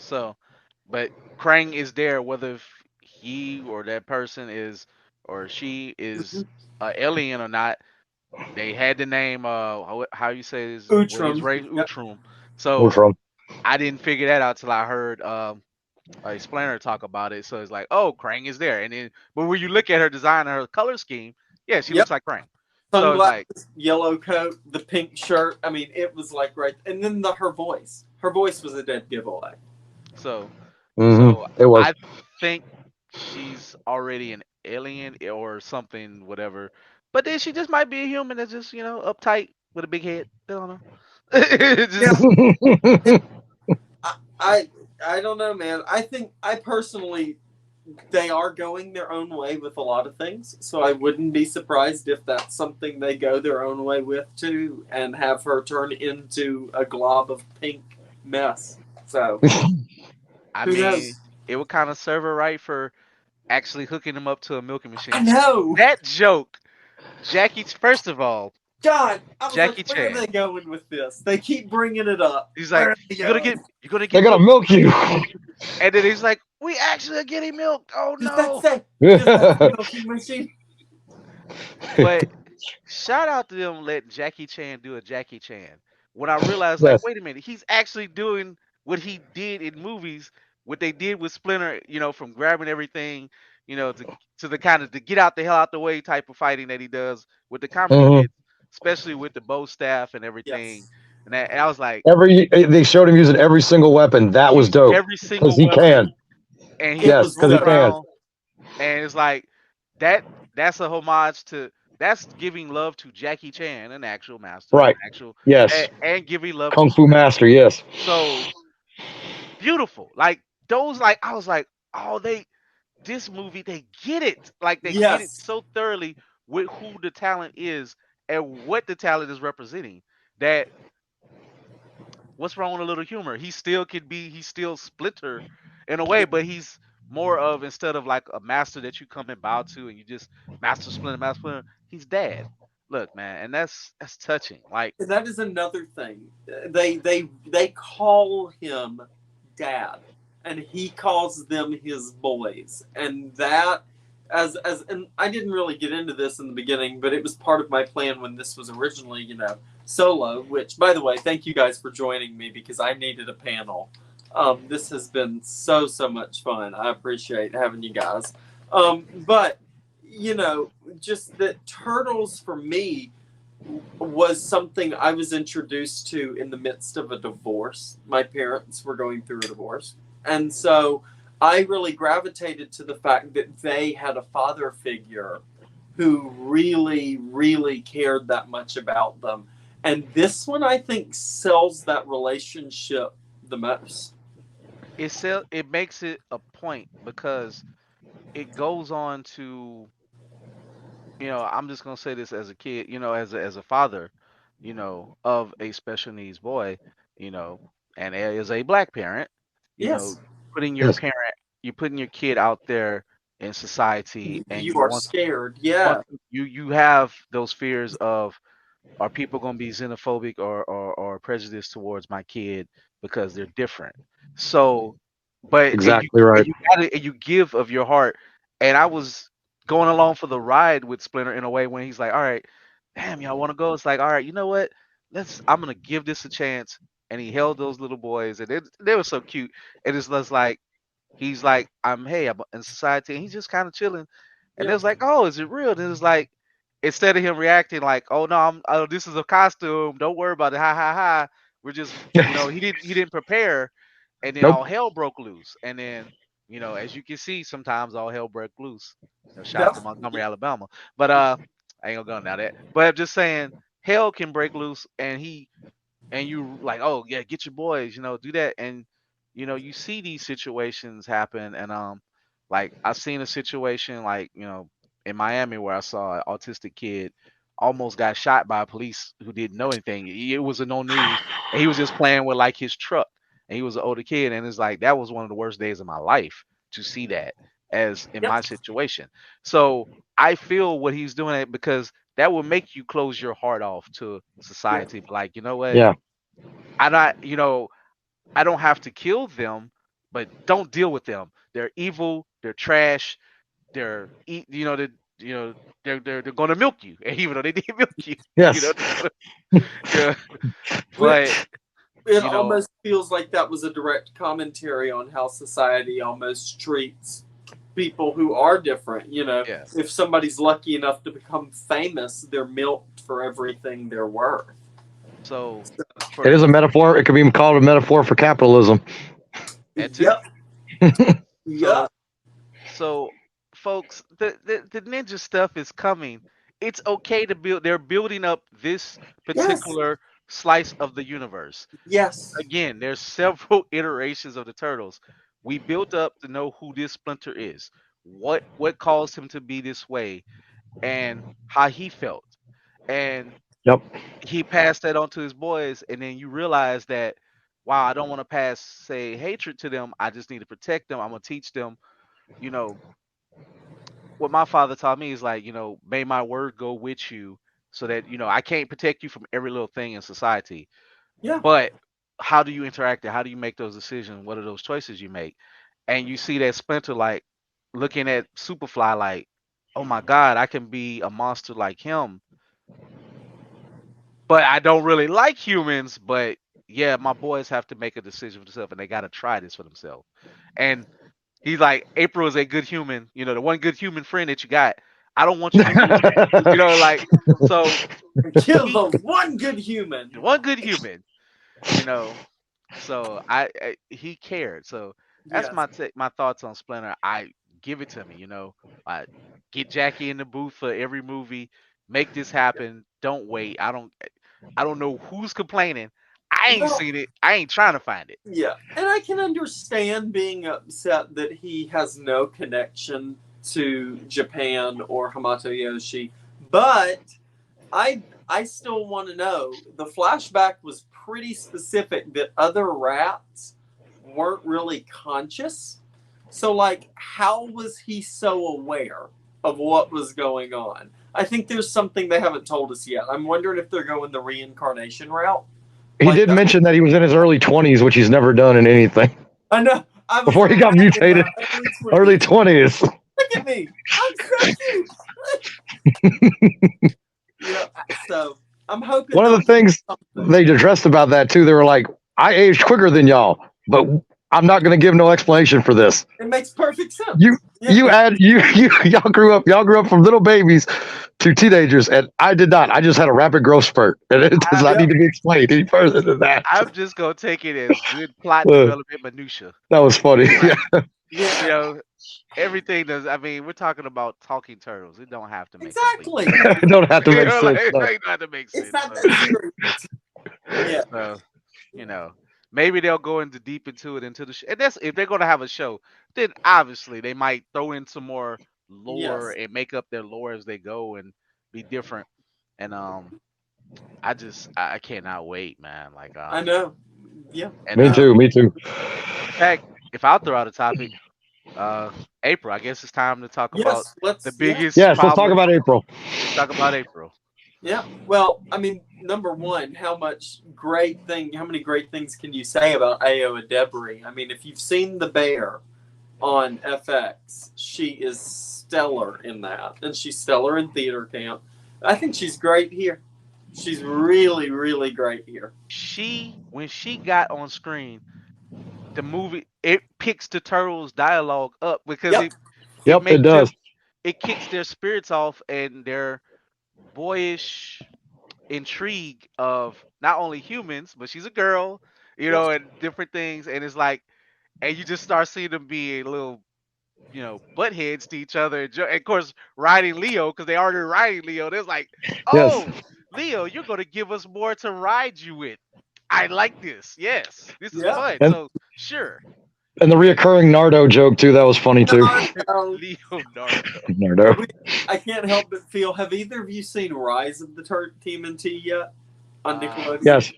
But Krang is there whether he or that person is or she is an alien or not. They had the name how you say his what his Utrum. race Yep. Utrum. So Ultron. I didn't figure that out till I heard a explainer talk about it. So it's like, oh, Krang is there. And then, but when you look at her design and her color scheme, yeah, she Yep. looks like Krang. So it's like, Sunglasses, yellow coat, the pink shirt. I mean, it was like right. And then her voice. Her voice was a dead giveaway. so Mm-hmm. It was. I think she's already an alien or something, whatever. But then she just might be a human that's just, uptight with a big head. I don't know. Yeah. Just, I I don't know, man. I personally they are going their own way with a lot of things, so I wouldn't be surprised if that's something they go their own way with too, and have her turn into a glob of pink mess. So I who mean, knows? it would kind of serve her right for actually hooking him up to a milking machine. I know. That joke, first of all, God, I was Jackie like, where are Chan. they going with this? They keep bringing it up. He's Where like, are they you're gonna going? get They're gonna milk. milk you. And then he's like, we actually are getting milk. Oh Does that no. say? Does that say milking machine? But shout out to them letting Jackie Chan do a Jackie Chan. When I realized, like, Yes. wait a minute, he's actually doing what he did in movies, what they did with Splinter, from grabbing everything, to the kind of to get out the hell out the way type of fighting that he does with the comedy hmm bits, especially with the bow staff and everything. Yes. And I was like, They showed him using every single weapon. That was use dope every because single he can. weapon, and he It Yes, was because threw he so can. around, and it's like that. That's a homage to. That's giving love to Jackie Chan, an actual master, Right. Yes. and giving love to Kung Fu Splinter. Master. Yes. So beautiful. Like those, like I was like, oh, this movie, they get it. Like they get it yes. so thoroughly with who the talent is and what the talent is representing. That what's wrong with a little humor? He's still Splinter in a way, but he's more of instead of like a master that you come and bow to and you just Master Splinter, he's dad. Look, man, and that's touching. Like That is another thing. They call him dad, and he calls them his boys, and that and I didn't really get into this in the beginning, but it was part of my plan when this was originally solo. Which, by the way, thank you guys for joining me because I needed a panel. This has been so much fun. I appreciate having you guys. But just that Turtles for me was something I was introduced to in the midst of a divorce. My parents were going through a divorce. And so I really gravitated to the fact that they had a father figure who really, really cared that much about them. And this one, I think, sells that relationship the most. it makes it a point because it goes on to I'm just gonna say this as a kid, as a father, of a special needs boy, you know, and as a black parent, you know, Yes, putting your Yes. parent, you're putting your kid out there in society, and you are scared. Yeah. you have those fears of are people gonna be xenophobic or prejudiced towards my kid because they're different. So But Exactly right. and you give of your heart. And I was going along for the ride with Splinter in a way when he's like, "All right, damn, y'all want to go?" It's like, "All right, you know what? I'm gonna give this a chance." And he held those little boys, and they were so cute. And it's just like he's like, I'm in society," and he's just kind of chilling. And it Yeah. was like, "Oh, is it real?" And it was like, instead of him reacting like, "Oh no, this is a costume. Don't worry about it. Ha ha ha." We're just, he didn't prepare, and then Nope. all hell broke loose. And then, as you can see, sometimes all hell broke loose. Shout out to Def- Montgomery, Alabama. But I ain't gonna go down that. But I'm just saying, hell can break loose, and you like, oh yeah, get your boys, do that. And you see these situations happen. And like I've seen a situation like, in Miami where I saw an autistic kid almost got shot by police who didn't know anything. It was a no news, and he was just playing with like his truck, and he was an older kid. And it's like that was one of the worst days of my life to see that, as in Yep. my situation. So I feel what he's doing it, because that will make you close your heart off to society. Like, you know what? Yeah. I not, I don't have to kill them, but don't deal with them. They're evil. They're trash. They're eat. They're gonna milk you, and even though they didn't milk you, Yes. yeah. But It you know, almost feels like that was a direct commentary on how society almost treats people who are different. yeah. If somebody's lucky enough to become famous, they're milked for everything they're worth. So It is a metaphor. It could be called a metaphor for capitalism. Yep. Yep. So, folks, the ninja stuff is coming. It's okay to build. They're building up this particular slice of the universe. Yes. Again, there's several iterations of the turtles. We built up to know who this Splinter is, what caused him to be this way, and how he felt. And Yep. he passed that on to his boys, and then you realize that, wow, I don't want to pass, say, hatred to them. I just need to protect them. I'm gonna teach them, you know, what my father taught me is like, may my word go with you, so that I can't protect you from every little thing in society. Yeah. But how do you interact? How do you make those decisions? What are those choices you make? And you see that Splinter like looking at Superfly like, oh my God, I can be a monster like him. But I don't really like humans. But yeah, my boys have to make a decision for themselves, and they got to try this for themselves. And he's like, April is a good human. The one good human friend that you got. I don't want you to lose that. Like, so Kill the one good human. one good human. So he cared. So that's my thoughts on Splinter. I give it to me. I get Jackie in the booth for every movie. Make this happen. Don't wait. I don't know who's complaining. I ain't seen it. I ain't trying to find it. Yeah, and I can understand being upset that he has no connection to Japan or Hamato Yoshi, but I still want to know. The flashback was pretty specific that other rats weren't really conscious. So, like, how was he so aware of what was going on? I think there's something they haven't told us yet. I'm wondering if they're going the reincarnation route. He did mention that he was in his early 20s, which he's never done in anything. I know. Before he got mutated. Early 20s. Look at me. I'm so cute. Yeah. So I'm hoping. One of the things they addressed about that too, they were like, I aged quicker than y'all, but I'm not going to give no explanation for this. It makes perfect sense. Y'all grew up from little babies to teenagers, and I did not. I just had a rapid growth spurt, and it does not need to be explained any further than that. I'm just gonna take it as good plot development minutia. That was funny. Yeah. Everything does. I mean, we're talking about talking turtles. It don't have to make exactly. It don't have to make sense. It don't have to make sense. It's not that serious. Yeah. So, maybe they'll go deep into it into the show. And that's if they're gonna have a show, then obviously they might throw in some more lore and make up their lore as they go and be different. And I cannot wait, man. Like I know. Yeah. And, me too. In fact, if I'll throw out a topic, April, I guess it's time to talk about the biggest. Yes, let's talk about April. Let's talk about April. Yeah. Well, I mean, number one, how many great things can you say about Ayo Edebiri? I mean, if you've seen The Bear on FX, she is stellar in that, and she's stellar in Theater Camp. I think she's great here. She's really, really great here. When she got on screen, the movie it picks the turtles' dialogue up because Yep. it Yep, it makes does. them it kicks their spirits off and their boyish intrigue of not only humans, but she's a girl, Yep. and different things. And it's like, and you just start seeing them be a little, butt heads to each other. And of course, riding Leo because they already riding Leo. There's like, Yes, oh, Leo, you're going to give us more to ride you with. I like this. Yes, this is Yep. fun. and So sure, and the reoccurring Nardo joke too. That was funny too. No, Leonardo. Nardo. I can't help but feel. Have either of you seen Rise of the TMNT yet on Nickelodeon? Yes, So,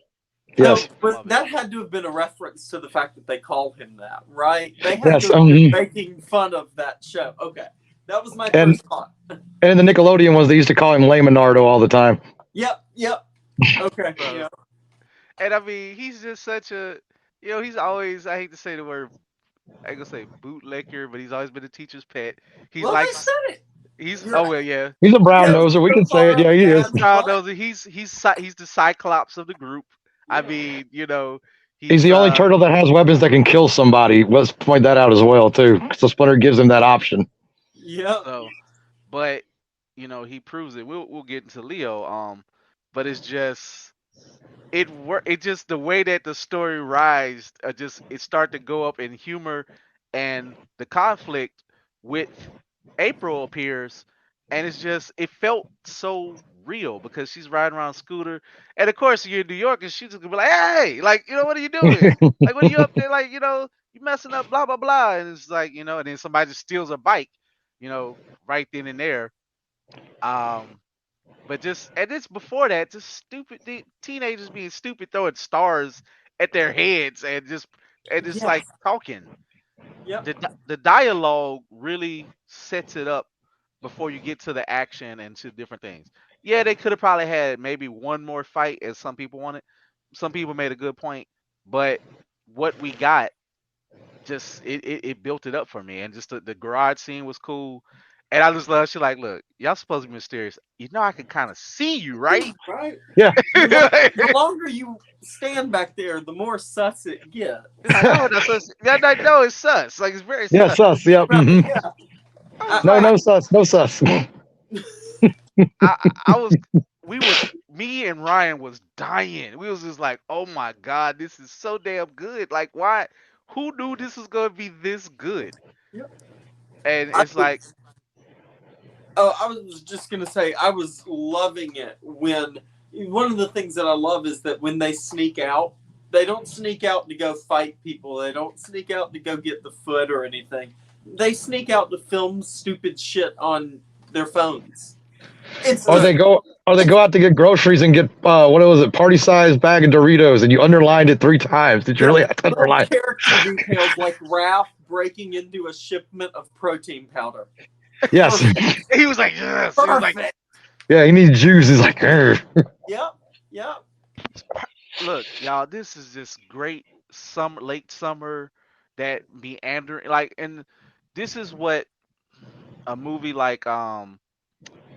yes, but that had to have been a reference to the fact that they called him that, right? They had yes. to have been making fun of that show. Okay, that was my And first thought. and the Nickelodeon ones, they used to call him Leonardo all the time. Yep. Okay. Bro. Yeah. And I mean, he's just such a, he's always, I hate to say the word, I ain't gonna say bootlicker, but he's always been a teacher's pet. He's Well, they like, said it. oh well, yeah. He's a brown Yeah, noser. We so can say far it. Yeah, up he is. dad's Child butt. knows that he's the Cyclops of the group. I mean, He's he's the only turtle that has weapons that can kill somebody. Let's point that out as well too. So Splinter gives him that option. Yep. so, but he proves it. We'll get into Leo. But it's just it just the way that the story rises, just it start to go up in humor, and the conflict with April appears, and it felt so real because she's riding around scooter, and of course you're in New York, and she's just gonna be like, hey, like, what are you doing? Like, what are you up there? Like, you messing up, blah blah blah, and it's like, and then somebody just steals a bike, right then and there. Um, but just and it's before that, just stupid teenagers being stupid, throwing stars at their heads and just Yes. like talking. Yep. The dialogue really sets it up before you get to the action and to different things. Yeah, they could have probably had maybe one more fight as some people wanted. Some people made a good point, but what we got just it built it up for me, and just the garage scene was cool. And I just love she like, look, y'all supposed to be mysterious. I can kind of see you, right? Right. Yeah. The longer you stand back there, the more sus it gets. It's like, no, that's sus. Yeah, no, it's sus. Like, it's very Yeah, sus. sus. Yep. Right. Mhm. Yeah. I was No, like, no sus. No sus. I was, me and Ryan was dying. We was just like, oh my god, this is so damn good. Like, why? Who knew this was gonna be this good? Yep. And I it's like, I was just gonna say I was loving it when one of the things that I love is that when they sneak out, they don't sneak out to go fight people. They don't sneak out to go get the foot or anything. They sneak out to film stupid shit on their phones. It's Or they go out to get groceries and get what was it, party size bag of Doritos, and you underlined it 3 times. Did you really have to little underline? character details like Ralph breaking into a shipment of protein powder. Yes. he was like, yes. He was like, Perfect. Yeah, he needs juice. He's like, "Grr." Yep. look, y'all, this is just great late summer, that meandering, like, and this is what a movie like, I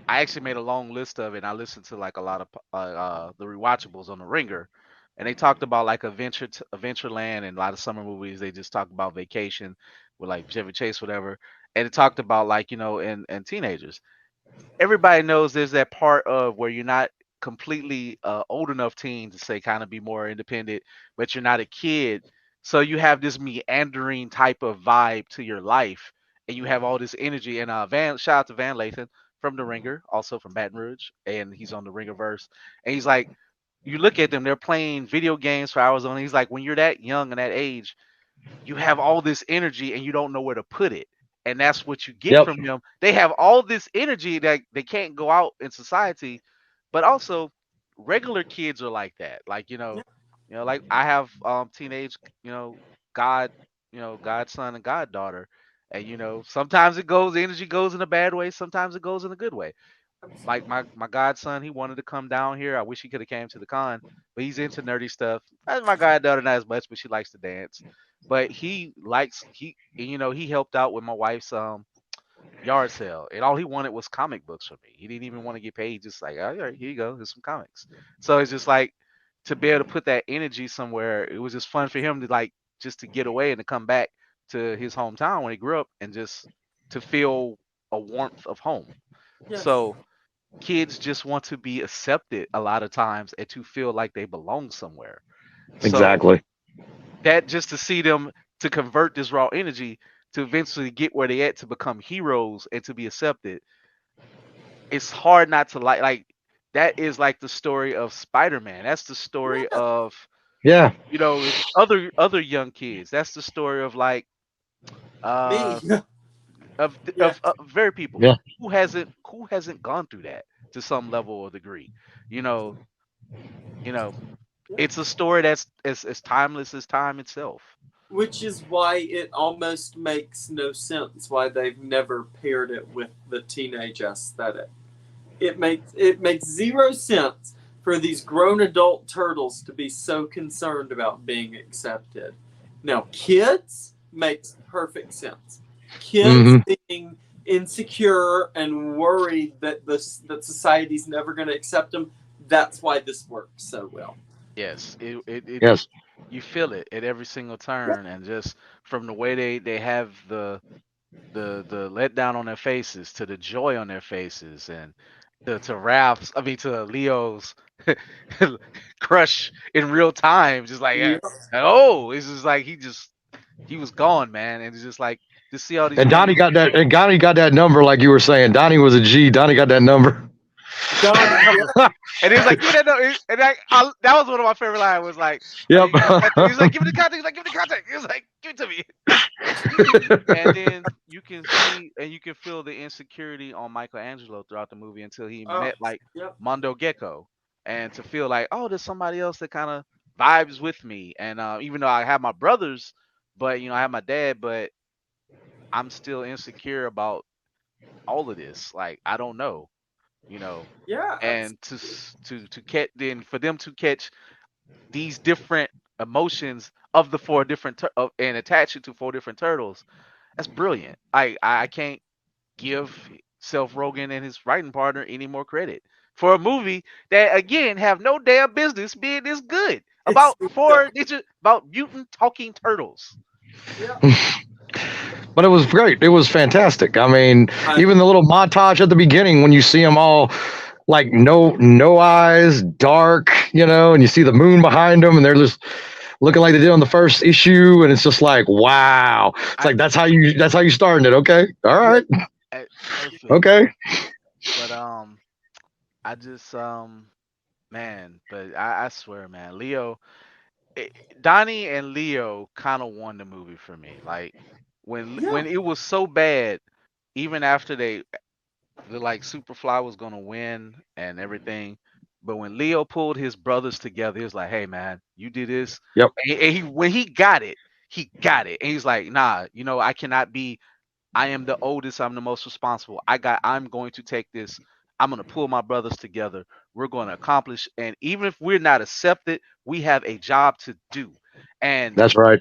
actually made a long list of it. And I listened to like a lot of the rewatchables on the Ringer, and they talked about like Adventureland, and a lot of summer movies. They just talk about vacation with like Chevy Chase, whatever, and it talked about like, and teenagers. Everybody knows there's that part of where you're not completely old enough teen to say kind of be more independent, but you're not a kid. So you have this meandering type of vibe to your life, and you have all this energy. And shout out to Van Lathan from The Ringer, also from Baton Rouge, and he's on the Ringerverse. And he's like, you look at them, they're playing video games for hours on. He's like, when you're that young and that age, you have all this energy and you don't know where to put it. And that's what you get Yep. from them. They have all this energy that they can't go out in society, but also regular kids are like that. Like, like I have teenage, god, godson and goddaughter. And sometimes energy goes in a bad way, sometimes it goes in a good way. Like my godson, he wanted to come down here. I wish he could have came to the con, but he's into nerdy stuff. My goddaughter not as much, but she likes to dance. But he helped out with my wife's yard sale, and all he wanted was comic books from me. He didn't even want to get paid. Just like, all right, here you go, here's some comics. So it's just like to be able to put that energy somewhere. It was just fun for him to like just to get away and to come back to his hometown when he grew up and just to feel a warmth of home. Yes. So kids just want to be accepted a lot of times and to feel like they belong somewhere. So Exactly. that just to see them to convert this raw energy to eventually get where they at to become heroes and to be accepted, it's hard not to like that is like the story of Spider-Man. That's the story of Yeah. other young kids. That's the story of like uh Me. of Yeah. very people Yeah. who hasn't gone through that to some level or degree. You know, you know, it's a story that's as timeless as time itself. Which is why it almost makes no sense why they've never paired it with the teenage aesthetic. It makes zero sense for these grown adult turtles to be so concerned about being accepted. Now, kids makes perfect sense. Kids being insecure and worried that that society's never going to accept them. That's why this works so well. Yes, it Yes. you feel it at every single turn, and just from the way they have the letdown on their faces to the joy on their faces, and to Ralph's, I mean to Leo's crush in real time, just like Yeah. oh, it's just like he was gone, man, and it's just like to see all these And young Donnie got that. And Donnie got that number, like you were saying. Donnie was a G. Donnie got that number. and it was like give me that number, and that was one of my favorite lines. Was like, Yep. he was like, give me the contact. He was like, give me the contact. He was like, give it to me. And then you can see and you can feel the insecurity on Michelangelo throughout the movie until he met like Yep. Mondo Gecko, and to feel like, oh, there's somebody else that kind of vibes with me. And even though I have my brothers, but I have my dad, but I'm still insecure about all of this. Like I don't know, Yeah. and to catch then for them to catch these different emotions of the four different and attach it to four different turtles. That's brilliant. I can't give Seth Rogen and his writing partner any more credit for a movie that again have no damn business being this good about about mutant talking turtles. But it was great. It was fantastic. I mean, even the little montage at the beginning when you see them all like no eyes, dark, and you see the moon behind them, and they're just looking like they did on the first issue, and it's just like, wow. It's like that's how you started it. Okay, all right, Perfect. okay. But I just man, but I swear, man, Donnie and Leo kind of won the movie for me. Like when it was so bad, even after the like Superfly was gonna win and everything, but when Leo pulled his brothers together, he was like, "Hey man, you did this." Yep. And when he got it, and he's like, "Nah, I cannot be. I am the oldest. I'm the most responsible. I'm going to take this. I'm going to pull my brothers together. We're going to accomplish. And even if we're not accepted, we have a job to do." And That's right.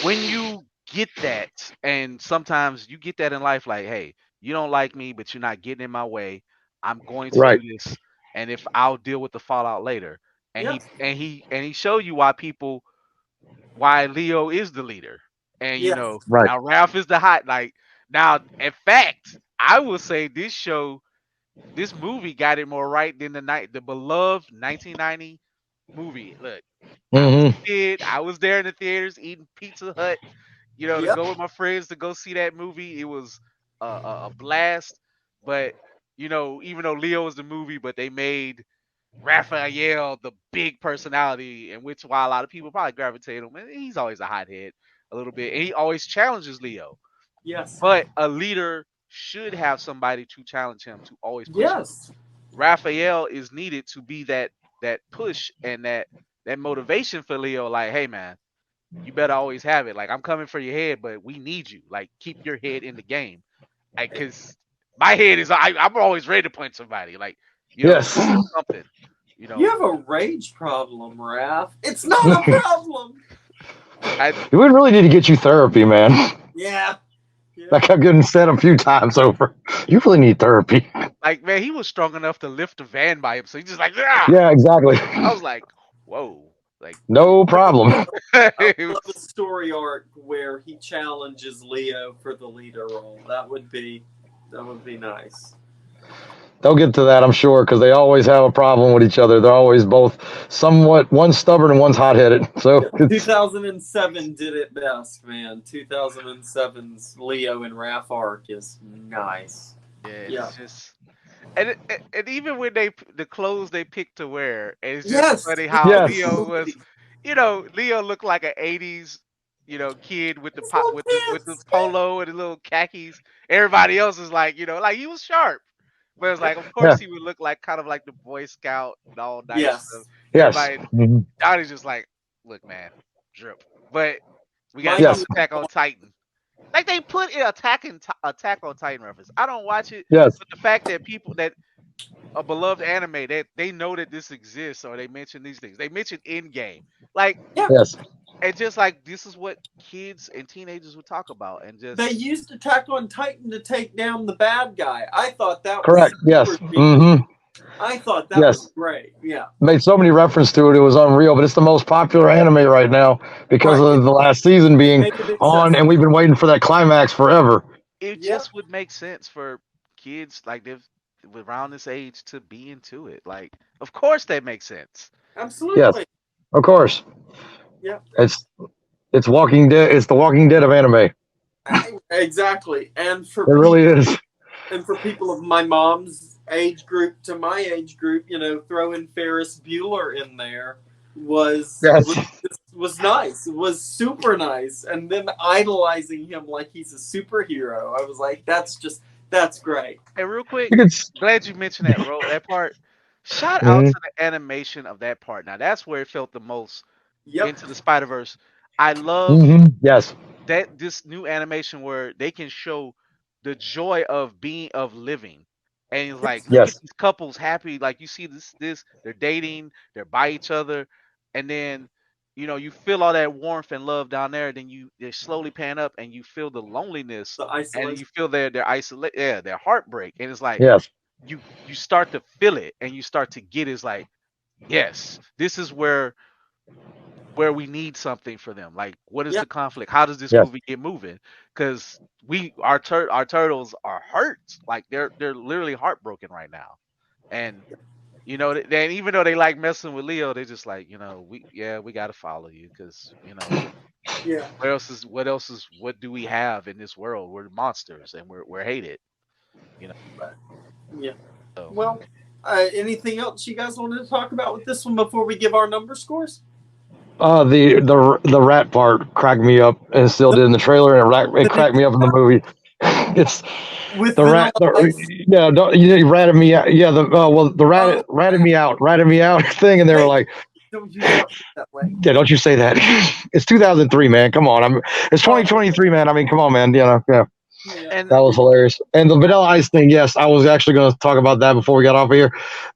when you get that, and sometimes you get that in life, like, hey, you don't like me, but you're not getting in my way. I'm going to Right. do this. And if I'll deal with the fallout later. And he showed you why Leo is the leader. And Right. now Ralph is the hot. Like now, in fact, I will say this movie got it more right than the beloved 1990 movie. Look, I was a kid. I was there in the theaters eating Pizza Hut. To go with my friends to go see that movie. It was a blast. But even though Leo was the movie, but they made Raphael the big personality, in which why a lot of people probably gravitate him. And he's always a hothead a little bit, and he always challenges Leo. Yes. But a leader should have somebody to challenge him to always push him. Yes. Raphael is needed to be that push and that motivation for Leo. Like, hey man, you better always have it. Like I'm coming for your head, but we need you. Like keep your head in the game. Because my head is I'm always ready to punch somebody, like Yes. something, You have a rage problem, Raph. It's not a problem. We really need to get you therapy, man. Yeah. Like I've gotten said a few times over. You really need therapy. Like, man, he was strong enough to lift a van by himself. He just like, ah! Yeah, exactly. I was like, whoa, like No problem. I it love a was- story arc where he challenges Leo for the leader role. That would be nice. They'll get to that, I'm sure, because they always have a problem with each other. They're always both somewhat, one's stubborn and one's hot-headed. So it's, 2007 did it best, man. 2007's Leo and Raph arc is nice. yeah, it's Yeah. just. And even when the clothes they picked to wear, it's just Yes. funny how Yes. Leo was, Leo looked like an '80s, kid with the His little with the pants. polo and the little khakis. Everybody else is like, like he was sharp, but it's like, of course he would look like kind of like the Boy Scout and all nice Yes. stuff. yes. Everybody, Mhm. Donnie's just like, look, man, drip. But we got Yes. Attack on Titan. Like they put in Attack on Titan reference. I don't watch it, Yes. but the fact that people that a beloved anime that they know that this exists or they mention these things. They mention in game. Like Yes. and just like this is what kids and teenagers would talk about and just They used Attack on Titan to take down the bad guy. I thought that was Correct. Yes. super genius. hmm I thought that Yes. was great. Yeah. Made so many references to it. It was unreal. But it's the most popular anime right now because Right. of the last season being Make it on, accessible. and we've been waiting for that climax forever. it Yep. just would make sense for kids like they've around this age to be into it. Like, of course that makes sense. Absolutely. Of course. Yeah. It's Walking Dead. It's the Walking Dead of anime. Exactly. And for It really is. and for people of my mom's age group to my age group, throwing Ferris Bueller in there was Yes. was nice. It was super nice. And then idolizing him like he's a superhero. I was like, that's great. And real quick, You could s- glad you mentioned that part. Shout Mm-hmm. out to the animation of that part. Now that's where it felt the most Yep. into the Spider-Verse. I love Yes. that this new animation where they can show the joy of living. And it's like, look Yes. at these couples happy, like you see this, they're dating, they're by each other, and then you feel all that warmth and love down there, then they slowly pan up and you feel the loneliness The and isolation. you feel their isolate their heartbreak. And it's like Yes. you start to feel it and you start to get it's like, yes, this is where we need something for them. Like, what is Yeah. the conflict? How does this Yes. movie get moving? Because our turtles are hurt. Like they're literally heartbroken right now. And then even though they like messing with Leo, they just like, we got to follow you because Yeah. what do we have in this world? We're monsters and we're hated. Yeah. So, Well, anything else you guys wanted to talk about with this one before we give our number scores? The rat part cracked me up, and it still did in the trailer, and it cracked me up in the movie. It's With the rat. Vanilla Ice? Yeah, you ratted me out. Yeah, the ratted me out thing, and they were like, Don't use it that way. yeah, don't you say that. It's 2003, man. Come on, it's 2023, man. I mean, come on, man. Yeah. Yeah. and That was hilarious. And the Vanilla Ice thing, yes, I was actually going to talk about that before we got off of here.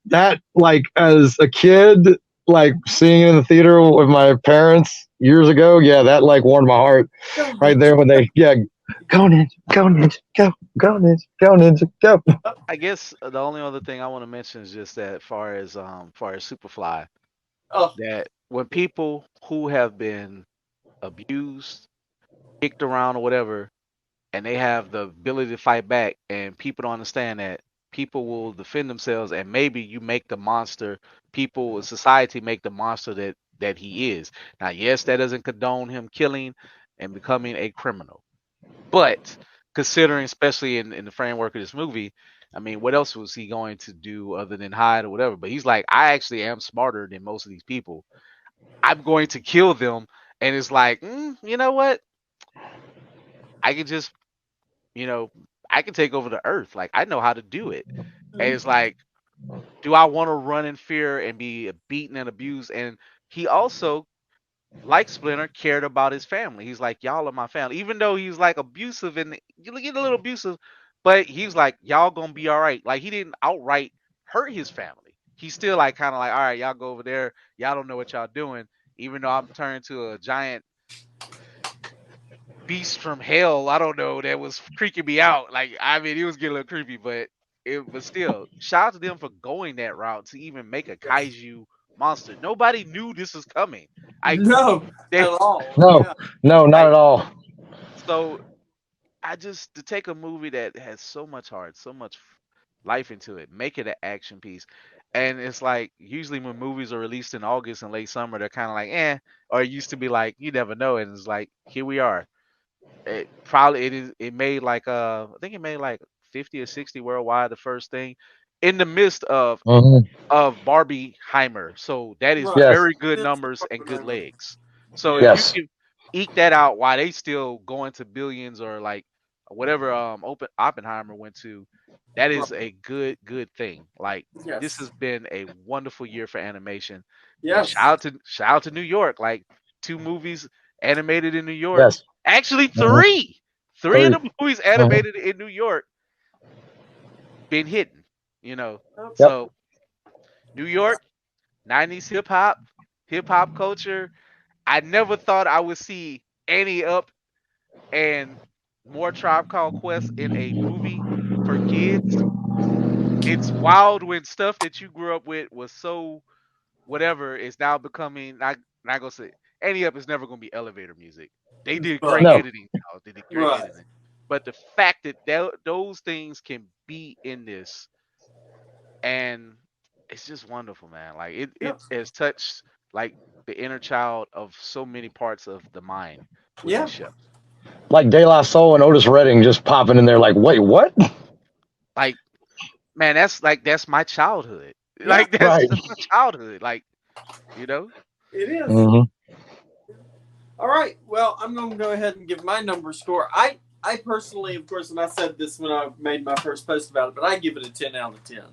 That, like, as a kid, like, seeing it in the theater with my parents years ago, yeah, that, like, warmed my heart right there when they, go Ninja, go Ninja, go Ninja, go Ninja, go. I guess the only other thing I want to mention is just that far as Superfly, Oh, that when people who have been abused, kicked around or whatever, and they have the ability to fight back, and people don't understand that people will defend themselves, and maybe you make the monster, society make the monster that he is. Now, yes, that doesn't condone him killing and becoming a criminal, but considering, especially in the framework of this movie, I mean, what else was he going to do other than hide or whatever? But he's like, I actually am smarter than most of these people. I'm going to kill them. And it's like, you know what? I can just, I can take over the earth. Like, I know how to do it. And it's like, do I want to run in fear and be beaten and abused? And he also, like Splinter, cared about his family. He's like, y'all are my family. Even though he's like abusive and you get a little abusive, But he was like, y'all gonna be all right. Like he didn't outright hurt his family. He's still like kind of like, all right, y'all go over there. Y'all don't know what y'all doing. Even though I'm turned to a giant beast from hell, I don't know, that was creeping me out. Like, I mean, it was getting a little creepy, but it was still shout out to them for going that route to even make a kaiju monster. Nobody knew this was coming. I No, they at all. No, Yeah. no, not like at all. so I just to take a movie that has so much heart, so much life into it, make it an action piece. And it's like usually when movies are released in August and late summer, they're kind of like, eh, or it used to be like, you never know. And it's like, here we are. It made like I think it made like 50 or 60 worldwide the first thing in the midst Hmm. of Barbie Heimer. So that is Right. Yes, very good It's numbers and good Oppenheimer. legs. So if Yeah. you yes, can eke that out while they still going to billions or like whatever Oppenheimer went to, that Right. is a good thing. Like this Yes. has been a wonderful year for animation. And Yes. shout out to New York. Like two movies animated in New York. yes. Actually Hmm. three. Three of Three. the movies Hmm. animated in New York been hidden, you know. Yep. So New York, 90s hip hop culture. I never thought I would see Annie Up and more Tribe Called Quest in a movie for kids. It's wild when stuff that you grew up with was so whatever is now becoming not gonna say Annie Up is never gonna be elevator music. They did Right. great No. editing, y'all. They did great Right. editing. But the fact that those things can be in this and it's just wonderful, man. Like it Yep. has touched like the inner child of so many parts of the mind with Yeah. this show. Like De La Soul and Otis Redding just popping in there like, wait, what? Like, man, that's my childhood. Yeah. Like that's Right. just my childhood. Like, you know? It is. Hmm. All right. Well, I'm going to go ahead and give my number score. I personally, of course, and I said this when I made my first post about it, but I give it a 10 out of 10.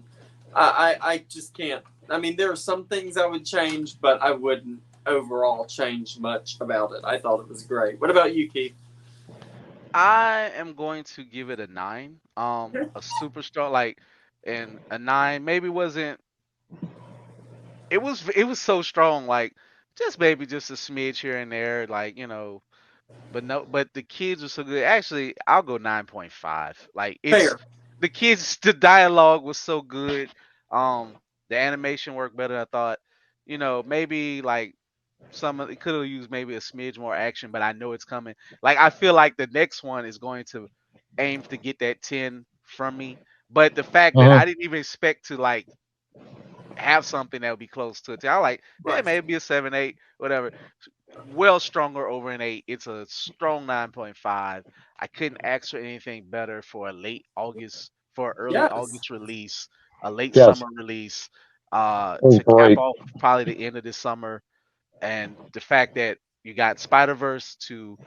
I just can't. I mean, there are some things I would change, but I wouldn't overall change much about it. I thought it was great. What about you, Keith? I am going to give it a 9. A super strong like and a 9 maybe wasn't it was so strong like just maybe just a smidge here and there like, you know, but no, but the kids are so good. Actually, I'll go 9.5. Like it's Fair. the kids, the dialogue was so good. The animation worked better than I thought. You know, maybe like some of it could have used maybe a smidge more action, but I know it's coming. Like I feel like the next one is going to aim to get that 10 from me. But the fact that Hmm. I didn't even expect to like have something that would be close to it. I like, yeah, Right. maybe a 7, 8, whatever. Well stronger over an 8. It's a strong 9.5. I couldn't ask for anything better for a late August, for early Yes. August release, a late Yes. summer release, It was to cap great. off probably the end of this summer. And the fact that you got Spider Verse to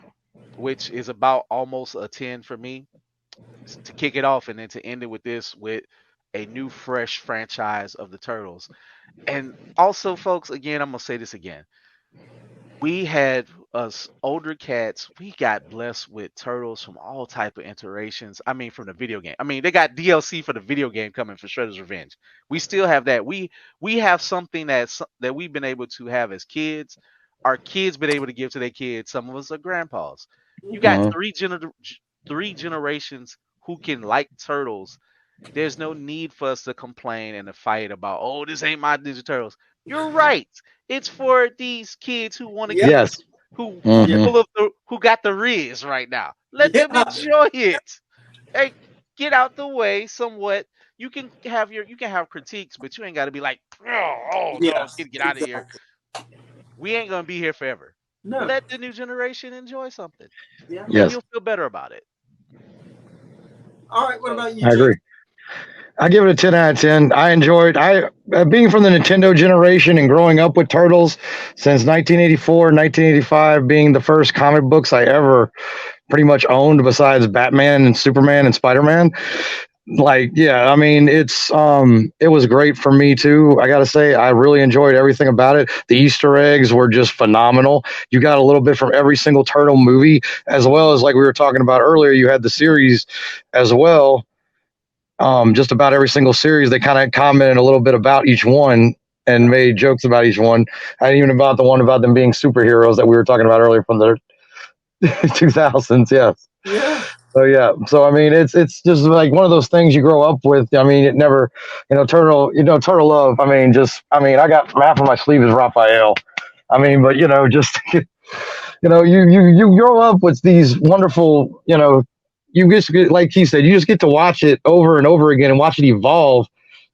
which is about almost a 10 for me to kick it off and then to end it with this with a new fresh franchise of the Turtles. And also folks, again, I'm going to say this again. We had us older cats, we got blessed with turtles from all type of iterations. I mean from the video game. I mean they got DLC for the video game coming for Shredder's Revenge. We still have that. We have something that we've been able to have as kids. Our kids been able to give to their kids. Some of us are grandpas. You got Hmm. three generations who can like turtles. There's no need for us to complain and to fight about, oh, this ain't my Ninja Turtles. You're right. It's for these kids who want to Yep. get Yes. who Yeah. Hmm. full of who got the riz right now. Let them Yeah. enjoy it. Hey, get out the way somewhat. You can have critiques, but you ain't got to be like, oh no, Yes. get out of here. Exactly. We ain't gonna be here forever. No. Let the new generation enjoy something, Yeah. and Yes. you'll feel better about it. All right. What So about you, I Jason? agree. I give it a 10 out of 10. I enjoyed being from the Nintendo generation and growing up with Turtles since 1984, 1985 being the first comic books I ever pretty much owned besides Batman and Superman and Spider-Man. Like, yeah, I mean, it was great for me too. I got to say I really enjoyed everything about it. The Easter eggs were just phenomenal. You got a little bit from every single Turtle movie as well as like we were talking about earlier, you had the series as well. just about every single series, they kind of commented a little bit about each one and made jokes about each one, and even about the one about them being superheroes that we were talking about earlier from the 2000s. Yes. Yeah. So yeah. So I mean, it's just like one of those things you grow up with. I mean, it never, turtle love. I mean, I got half of my sleeve is Raphael. I mean, but just you grow up with these wonderful, you just get, like he said, you just get to watch it over and over again and watch it evolve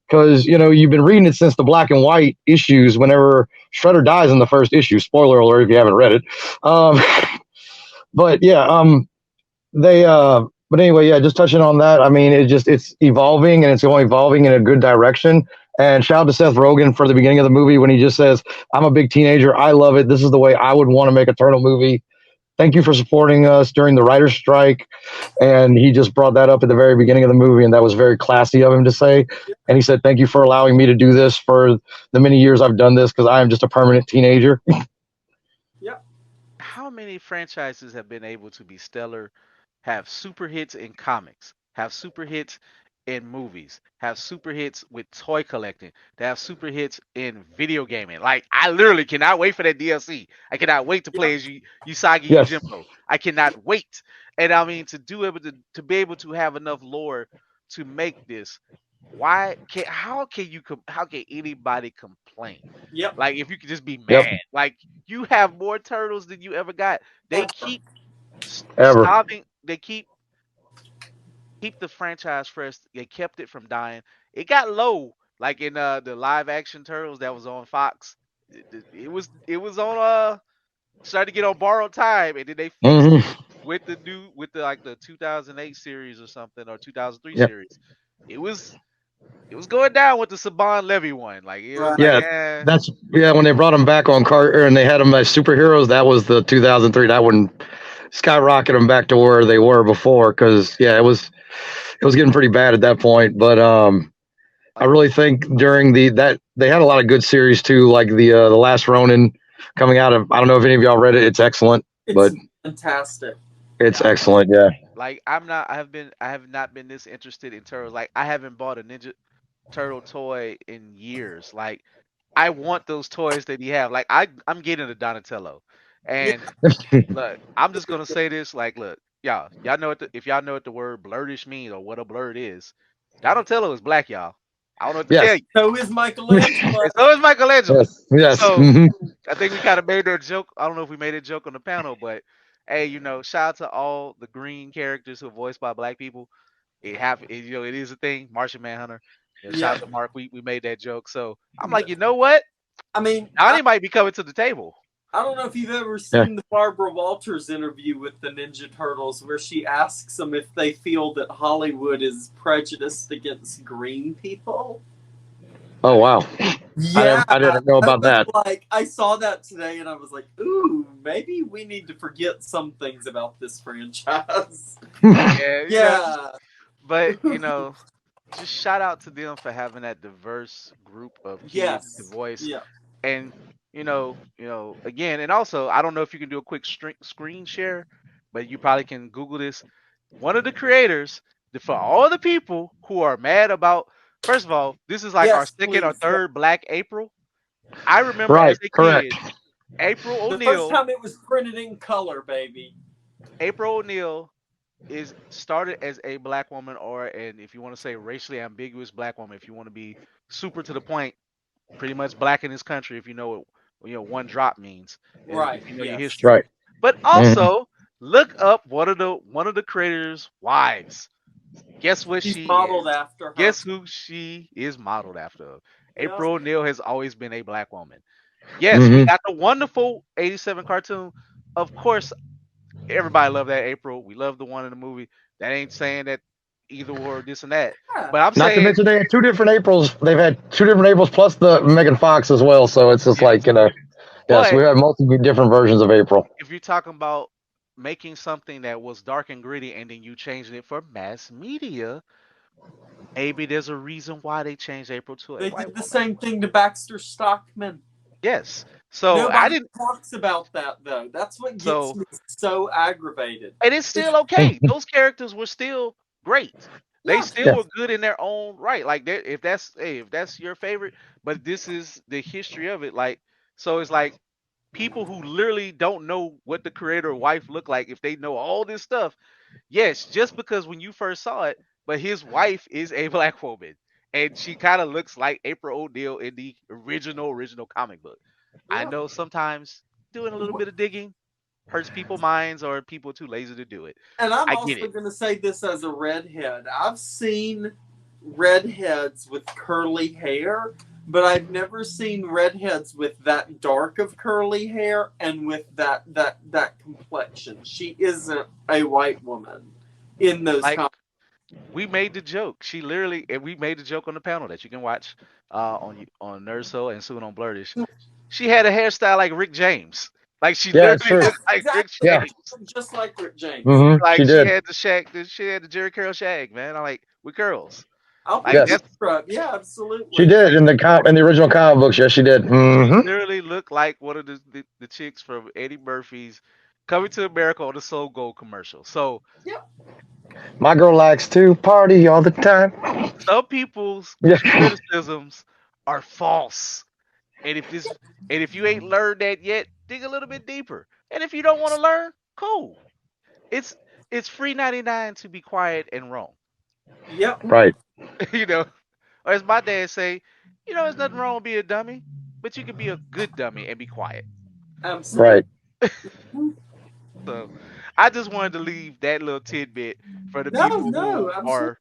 because you've been reading it since the black and white issues. Whenever Shredder dies in the first issue, spoiler alert if you haven't read it. But yeah, but anyway, yeah, just touching on that. I mean, it's evolving and it's going evolving in a good direction. And shout out to Seth Rogen for the beginning of the movie when he just says, "I'm a big teenager. I love it. This is the way I would want to make a turtle movie. Thank you for supporting us during the writer's strike." And he just brought that up at the very beginning of the movie, and that was very classy of him to say. And he said, "Thank you for allowing me to do this for the many years I've done this because I am just a permanent teenager." How many franchises have been able to be stellar, have super hits in comics, have super hits in movies, have super hits with toy collecting, to have super hits in video gaming? Like, I literally cannot wait for that DLC. I cannot wait to play as Usagi Yes. Yojimbo. I cannot wait. And I mean, to be able to have enough lore to make this, how can anybody complain? Yep. Like, if you could just be Yep. mad, like, you have more turtles than you ever got. They keep Ever. stopping. They keep the franchise fresh. They kept it from dying. It got low, like in the live action Turtles that was on Fox. It was on started to get on borrowed time, and then they fixed it with the 2008 series or something, or 2003 Yep. series. It was going down with the Saban Levy one. Like, it was Yeah, like, eh. when they brought them back on Carter and they had them as superheroes. That was the 2003. That one skyrocketed them back to where they were before. Because it was getting pretty bad at that point. But I really think during that they had a lot of good series too, like the Last Ronin coming out of. I don't know if any of y'all read it. It's excellent. But Fantastic. it's excellent. Yeah. Like, I have not been this interested in Turtles. Like, I haven't bought a Ninja Turtle toy in years. Like, I want those toys that he have. Like, I'm getting a Donatello. And look, I'm just gonna say this. Like, look, y'all know if y'all know what the word Blerd-Ish means or what a blerd is, Donatello is black, y'all. I don't know what to tell you. So is Michelangelo. And so is Michelangelo. Yes. So Mhm. I think we kind of made that joke. I don't know if we made a joke on the panel, but hey, shout out to all the green characters who are voiced by black people. It is a thing. Martian Manhunter. Shout out to Mark. We made that joke. So I'm like, you know what? I mean, Donnie might be coming to the table. I don't know if you've ever seen the Barbara Walters interview with the Ninja Turtles where she asks them if they feel that Hollywood is prejudiced against green people. Oh wow. Yeah, I didn't know about that. Like, I saw that today and I was like, ooh, maybe we need to forget some things about this franchise. Yeah. But just shout out to them for having that diverse group of kids to voice. Yeah. And again, and also, I don't know if you can do a quick screen share, but you probably can Google this. One of the creators, for all the people who are mad about, first of all, this is like our second or third Black April. I remember as a kid, April O'Neil. The first time it was printed in color, baby. April O'Neil started as a black woman, and if you want to say racially ambiguous black woman, if you want to be super to the point, pretty much black in this country, if you know what one drop means, right? If you know your history, right? But also look up one of the creators' wives. Guess what she's modeled after her. Guess who she is modeled after? April O'Neil has always been a black woman. Yes, we got the wonderful '87 cartoon. Of course, everybody loved that April. We love the one in the movie. That ain't saying that either or this and that. But I'm saying, not to mention they had two different Aprils. They've had two different Aprils plus the Megan Fox as well. So it's just like yes, we have multiple different versions of April. If you're talking about making something that was dark and gritty and then you changing it for mass media, maybe there's a reason why they changed April to They did the same thing to Baxter Stockman. Yes. So nobody talks about that though. That's what gets me so aggravated. And it's still okay. Those characters were still great. They Yeah, still were good in their own right. Like if that's your favorite, but this is the history of it. Like so, it's like people who literally don't know what the creator wife looked like if they know all this stuff. Yes, just because when you first saw it, but his wife is a black woman, and she kind of looks like April O'Neil in the original comic book. I yeah. know sometimes doing a little bit of digging hurts people's minds or people too lazy to do it. And I'm I get also it. going to say this as a redhead. I've seen redheads with curly hair, but I've never seen redheads with that dark of curly hair and with that complexion. She isn't a white woman in those Like comics. we made the joke. She literally, and we made the joke on the panel that you can watch on Nerdso and soon on Blerd-Ish. She had a hairstyle like Rick James. Like she Yeah, it's literally true. looked like Rick Exactly. Yeah. James. Just like Rick James. Like She she did. had the shag, she had the Jerry Curl shag, man. I'm like with curls. I'll Like put a Yes. picture up. Yeah, She absolutely. did in the original comic books. Yes, she did. She Mm-hmm. literally looked like one of the chicks from Eddie Murphy's Coming to America on the Soul Gold commercial. So Yep. My girl likes to party all the time. some people's Yeah. criticisms are false. And if you ain't learned that yet, dig a little bit deeper. And if you don't want to learn, cool. It's it's free 99 to be quiet and wrong. Yep. Right. You know, or as my dad say, there's nothing wrong with being a dummy, but you can be a good dummy and be quiet. Absolutely. Right. So I just wanted to leave that little tidbit for the No, people who absolutely. are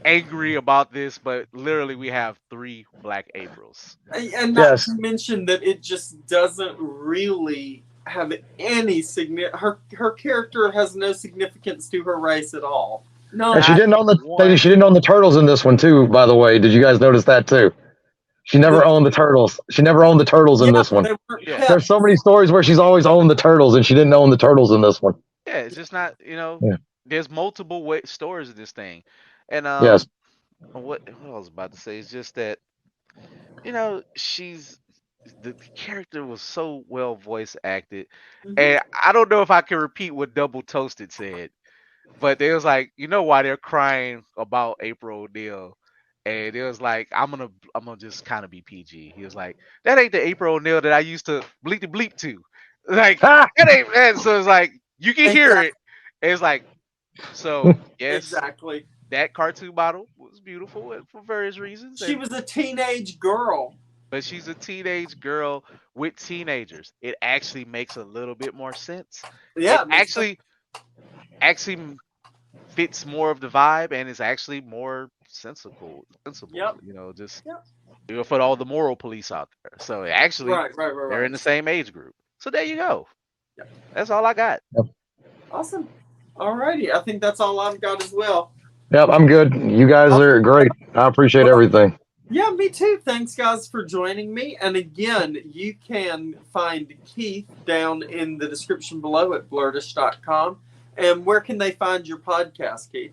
angry about this, but literally we have 3 black Aprils. And not Yes. to mention that it just doesn't really have any her character has no significance to her race at all. No. And she didn't own One. she didn't own the turtles in this one too, by the way. Did you guys notice that too? She never owned the turtles. She never owned the turtles in this one. They weren't Yeah. pets. There's so many stories where she's always owned the turtles and she didn't own the turtles in this one. Yeah, it's just not, Yeah. there's multiple stories of this thing. And Yes. what I was about to say is just that, she's the character was so well voice acted. And I don't know if I can repeat what Double Toasted said, but they was like, why they're crying about April O'Neil. And it was like, I'm gonna just kind of be PG. He was like, that ain't the April O'Neil that I used to bleep the bleep to. Like Ah! that ain't that. So it's like you can hear it. And it's like, so yes, Exactly. that cartoon model was beautiful for various reasons. She was a teenage girl. But she's a teenage girl with teenagers. It actually makes a little bit more sense. Yeah. It actually fits more of the vibe and is actually more sensible. Yep. For all the moral police out there. So actually, Right. they're in the same age group. So there you go. Yep. That's all I got. Awesome. Alrighty. I think that's all I've got as well. Yep, I'm good. You guys are great. I appreciate everything. Yeah, me too. Thanks, guys, for joining me. And again, you can find Keith down in the description below at blerd-ish.com. And where can they find your podcast, Keith?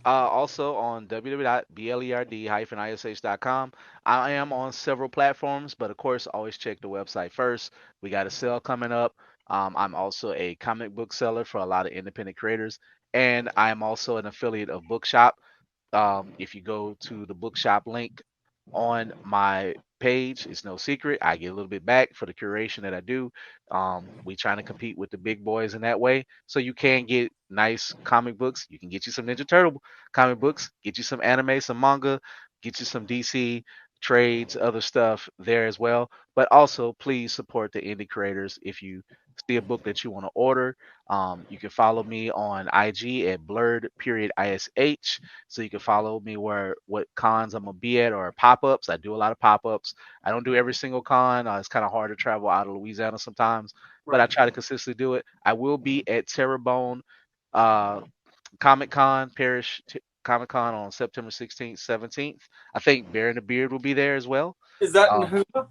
Also on www.blerd-ish.com. I am on several platforms, but of course, always check the website first. We got a sale coming up. I'm also a comic book seller for a lot of independent creators, and I'm also an affiliate of Bookshop. If you go to the Bookshop link on my page, it's no secret, I get a little bit back for the curation that I do. We trying to compete with the big boys in that way, so you can get nice comic books. You can get you some Ninja Turtle comic books, get you some anime, some manga, get you some DC trades, other stuff there as well. But also, please support the indie creators. If you see a book that you want to order, you can follow me on IG at blerd_ish. So you can follow me what cons I'm gonna be at or pop-ups. I do a lot of pop-ups. I don't do every single con. It's kind of hard to travel out of Louisiana sometimes, but I try to consistently do it. I will be at Terrebonne Comic Con Parish Comic Con on September 16th, 17th. I think Bear and the Beard will be there as well. Is that in Huma?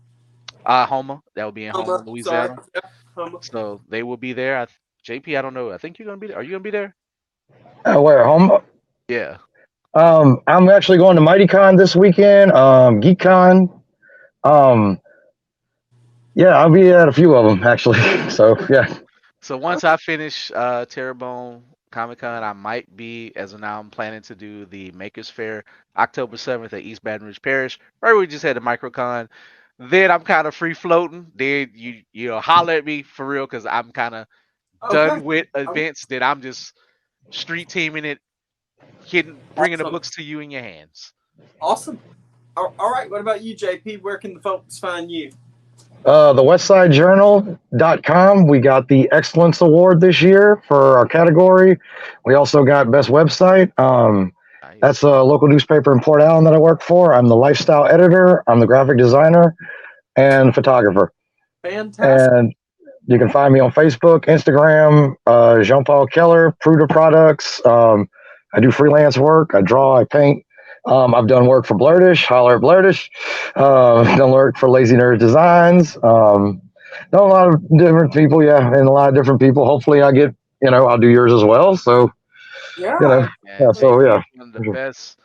Houma. That will be in Houma, Louisiana. Sorry. Yeah, Huma. So they will be there. JP, I don't know. I think you're gonna be there. Are you gonna be there? Where home? Yeah. I'm actually going to MightyCon this weekend. GeekCon. Yeah, I'll be at a few of them actually. So yeah. So once I finish Terrebonne Comic-Con. I might be, as of now, I'm planning to do the Makers Fair October 7th at East Baton Rouge Parish. Right, we just had the MicroCon. Then I'm kind of free floating. Then you know holler at me for real because I'm kind of done with events. Then I'm just street teaming it, bringing the Awesome. books to you in your hands. Awesome. All right. What about you, JP? Where can the folks find you? The westsidejournal.com. We got the Excellence Award this year for our category. We also got Best Website. Nice. That's a local newspaper in Port Allen that I work for. I'm the lifestyle editor. I'm the graphic designer and photographer. Fantastic. And you can find me on Facebook, Instagram, Jean-Paul Keller, Pooter Products. I do freelance work. I draw, I paint. I've done work for Blerd-Ish, holler at Blerd-Ish. Done work for Lazy Nerd Designs. Know a lot of different people, and a lot of different people. Hopefully I get, I'll do yours as well. So, Yeah. so yeah. One of the best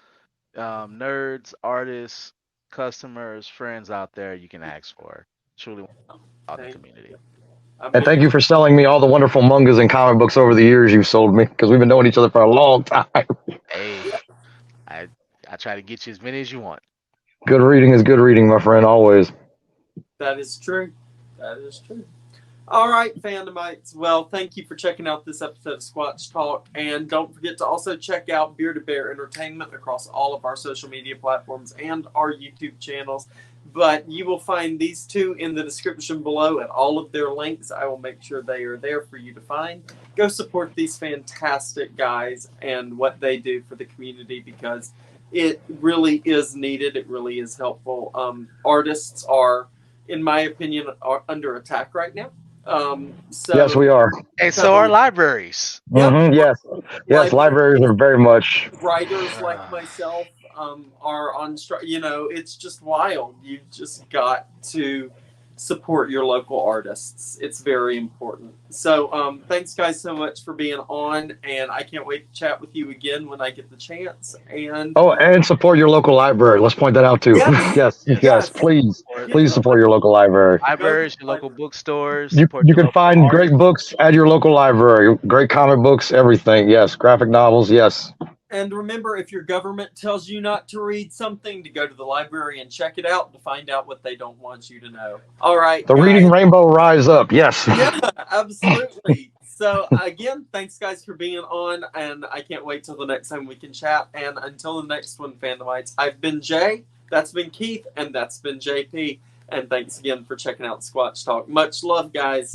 nerds, artists, customers, friends out there you can ask for. Truly out the community. And thank you for selling me all the wonderful mangas and comic books over the years you've sold me, because we've been knowing each other for a long time. Hey, I try to get you as many as you want. Good reading is good reading, my friend, always. That is true. That is true. All right, Fandomites. Well, thank you for checking out this episode of Squatch Talk. And don't forget to also check out Bearded Bear Entertainment across all of our social media platforms and our YouTube channels. But you will find these two in the description below and all of their links. I will make sure they are there for you to find. Go support these fantastic guys and what they do for the community, because it really is needed. It really is helpful. Artists are, in my opinion, are under attack right now. So Yes, we are. And so are libraries. Mm-hmm, yes, libraries are very much. Writers like myself are on strike. It's just wild. You just got to support your local artists. It's very important. So thanks, guys, so much for being on, and I can't wait to chat with you again when I get the chance. And support your local library. Let's point that out too. Yes. Please support your local library. Libraries, your local bookstores. You can find great books at your local library. Great comic books, everything. Yes, graphic novels. Yes. And remember, if your government tells you not to read something, to go to the library and check it out to find out what they don't want you to know. All right. The Reading Rainbow Rise Up. Yes. Yeah, absolutely. So, again, thanks, guys, for being on. And I can't wait till the next time we can chat. And until the next one, Fandomites, I've been Jay, that's been Keith, and that's been JP. And thanks again for checking out Squatch Talk. Much love, guys.